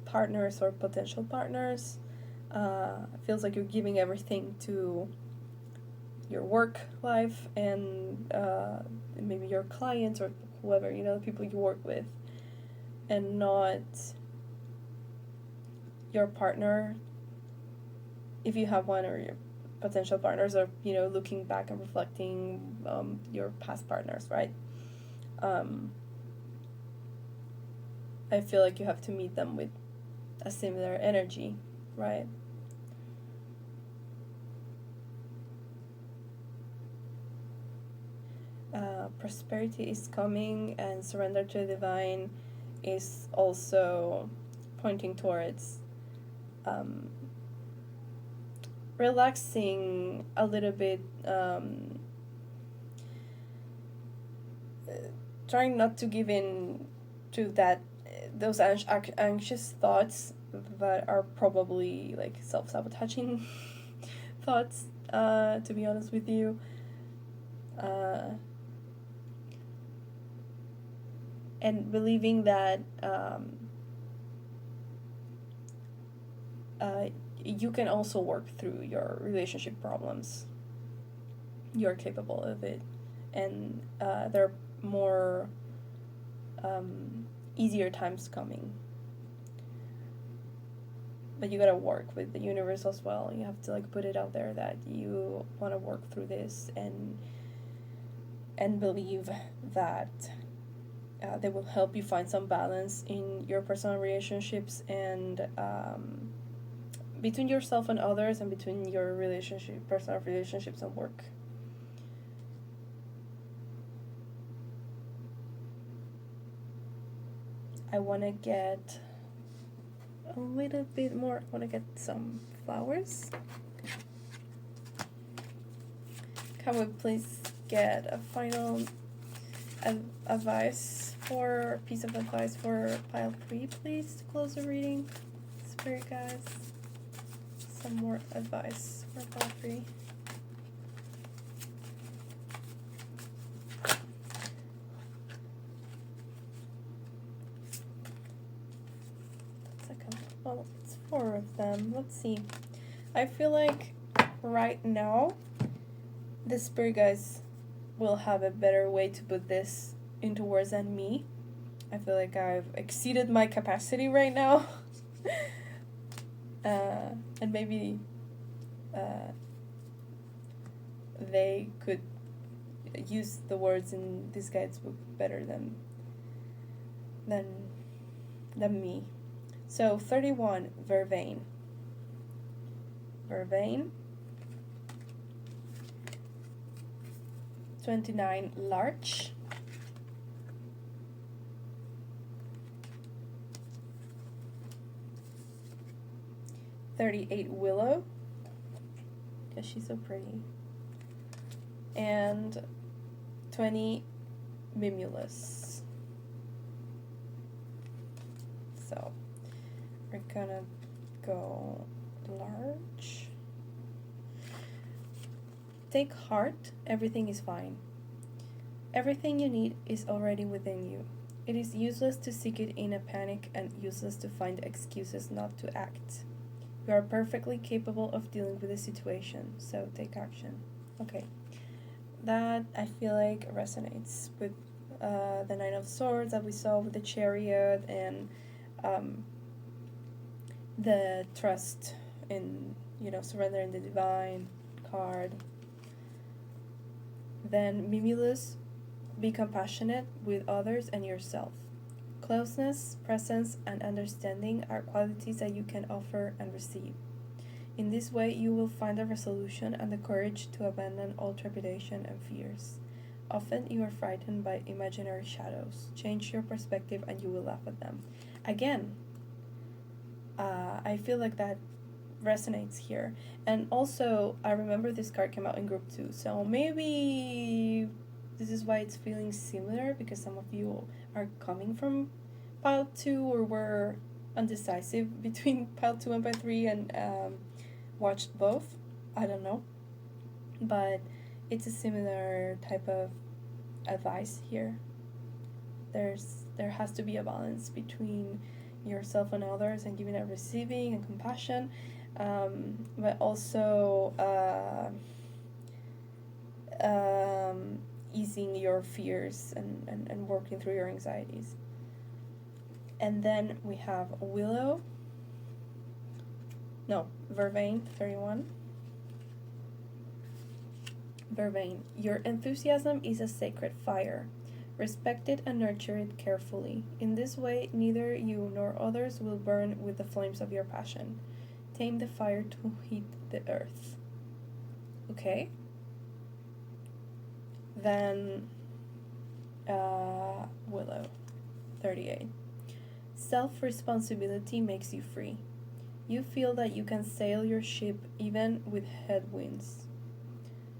partners or potential partners. It feels like you're giving everything to your work life and maybe your clients or whoever, the people you work with, and not your partner, if you have one, or your potential partners, or looking back and reflecting your past partners, right? I feel like you have to meet them with a similar energy, right? Prosperity is coming, and surrender to the divine is also pointing towards relaxing a little bit, trying not to give in to those anxious thoughts that are probably like self-sabotaging thoughts, to be honest with you. And believing that you can also work through your relationship problems. You're capable of it, and there are more easier times coming. But you gotta work with the universe as well. You have to put it out there that you want to work through this, and believe that they will help you find some balance in your personal relationships, and between yourself and others, and between your personal relationships and work. I want to get a little bit more. I want to get some flowers. Can we please get a final piece of advice for pile 3, please, to close the reading? Spirit guys, some more advice for pile 3. Well, it's 4 of them. Let's see. I feel like right now the spirit guys will have a better way to put this into words than me. I feel like I've exceeded my capacity right now. And maybe they could use the words in this guide's book better than me. So 31, Vervain. 29, Larch. 38, Willow. Because she's so pretty. And 20, Mimulus. So we're gonna go large. Take heart, everything is fine. Everything you need is already within you. It is useless to seek it in a panic and useless to find excuses not to act. You are perfectly capable of dealing with the situation, so take action. Okay, that I feel like resonates with the Nine of Swords that we saw with the Chariot, and the trust in, surrendering the divine card. Then Mimulus, be compassionate with others and yourself. Closeness, presence, and understanding are qualities that you can offer and receive. In this way, you will find a resolution and the courage to abandon all trepidation and fears. Often, you are frightened by imaginary shadows. Change your perspective and you will laugh at them. Again, I feel like that resonates here. And also, I remember this card came out in group 2, so maybe this is why it's feeling similar, because some of you are coming from pile 2 or were undecisive between pile 2 and pile 3 and watched both. I don't know. But it's a similar type of advice here there has to be a balance between yourself and others, and giving and receiving and compassion, but also easing your fears and working through your anxieties. And then we have Vervain 31. Vervain, your enthusiasm is a sacred fire. Respect it and nurture it carefully. In this way, neither you nor others will burn with the flames of your passion. Tame the fire to heat the earth. Okay? Then, Willow 38. Self-responsibility makes you free. You feel that you can sail your ship even with headwinds.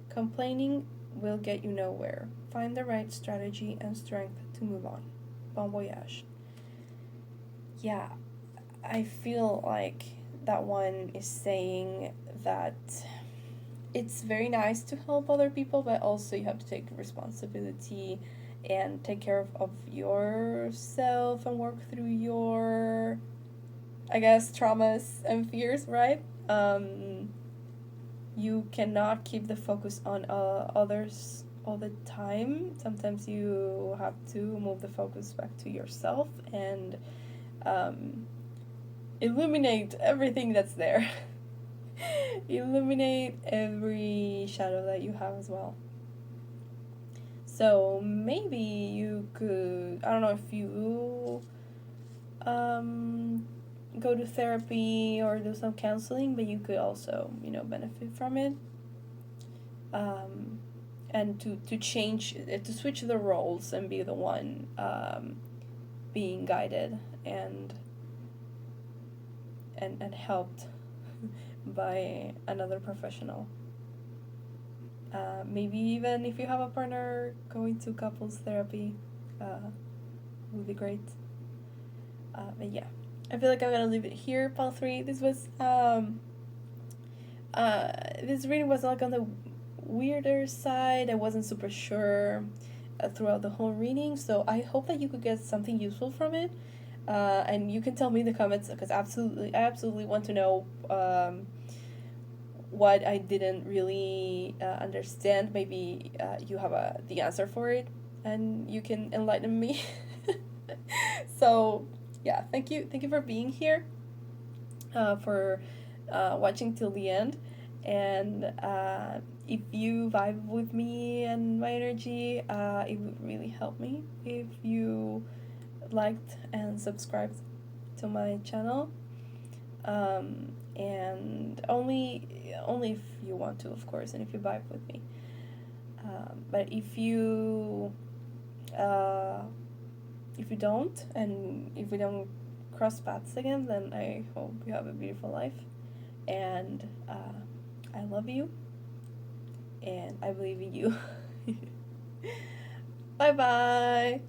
Complaining will get you nowhere. Find the right strategy and strength to move on. Bon voyage. Yeah, I feel like that one is saying that it's very nice to help other people, but also you have to take responsibility and take care of yourself and work through your, I guess, traumas and fears, right? You cannot keep the focus on others all the time. Sometimes you have to move the focus back to yourself and illuminate everything that's there. Illuminate every shadow that you have as well. So maybe you could, I don't know if you go to therapy or do some counseling, but you could also, benefit from it. And to change, to switch the roles and be the one being guided and helped by another professional. Maybe even if you have a partner, going to couples therapy would be great. But yeah, I feel like I'm gonna leave it here, pile 3. This was this reading was like on the weirder side. I wasn't super sure throughout the whole reading, so I hope that you could get something useful from it. And you can tell me in the comments, because I absolutely want to know what I didn't really understand. Maybe you have the answer for it, and you can enlighten me. So yeah, thank you for being here, for watching till the end, and if you vibe with me and my energy, it would really help me if you liked and subscribed to my channel, and only if you want to, of course, and if you vibe with me. But if you don't, and if we don't cross paths again, then I hope you have a beautiful life, and I love you, and I believe in you. Bye bye.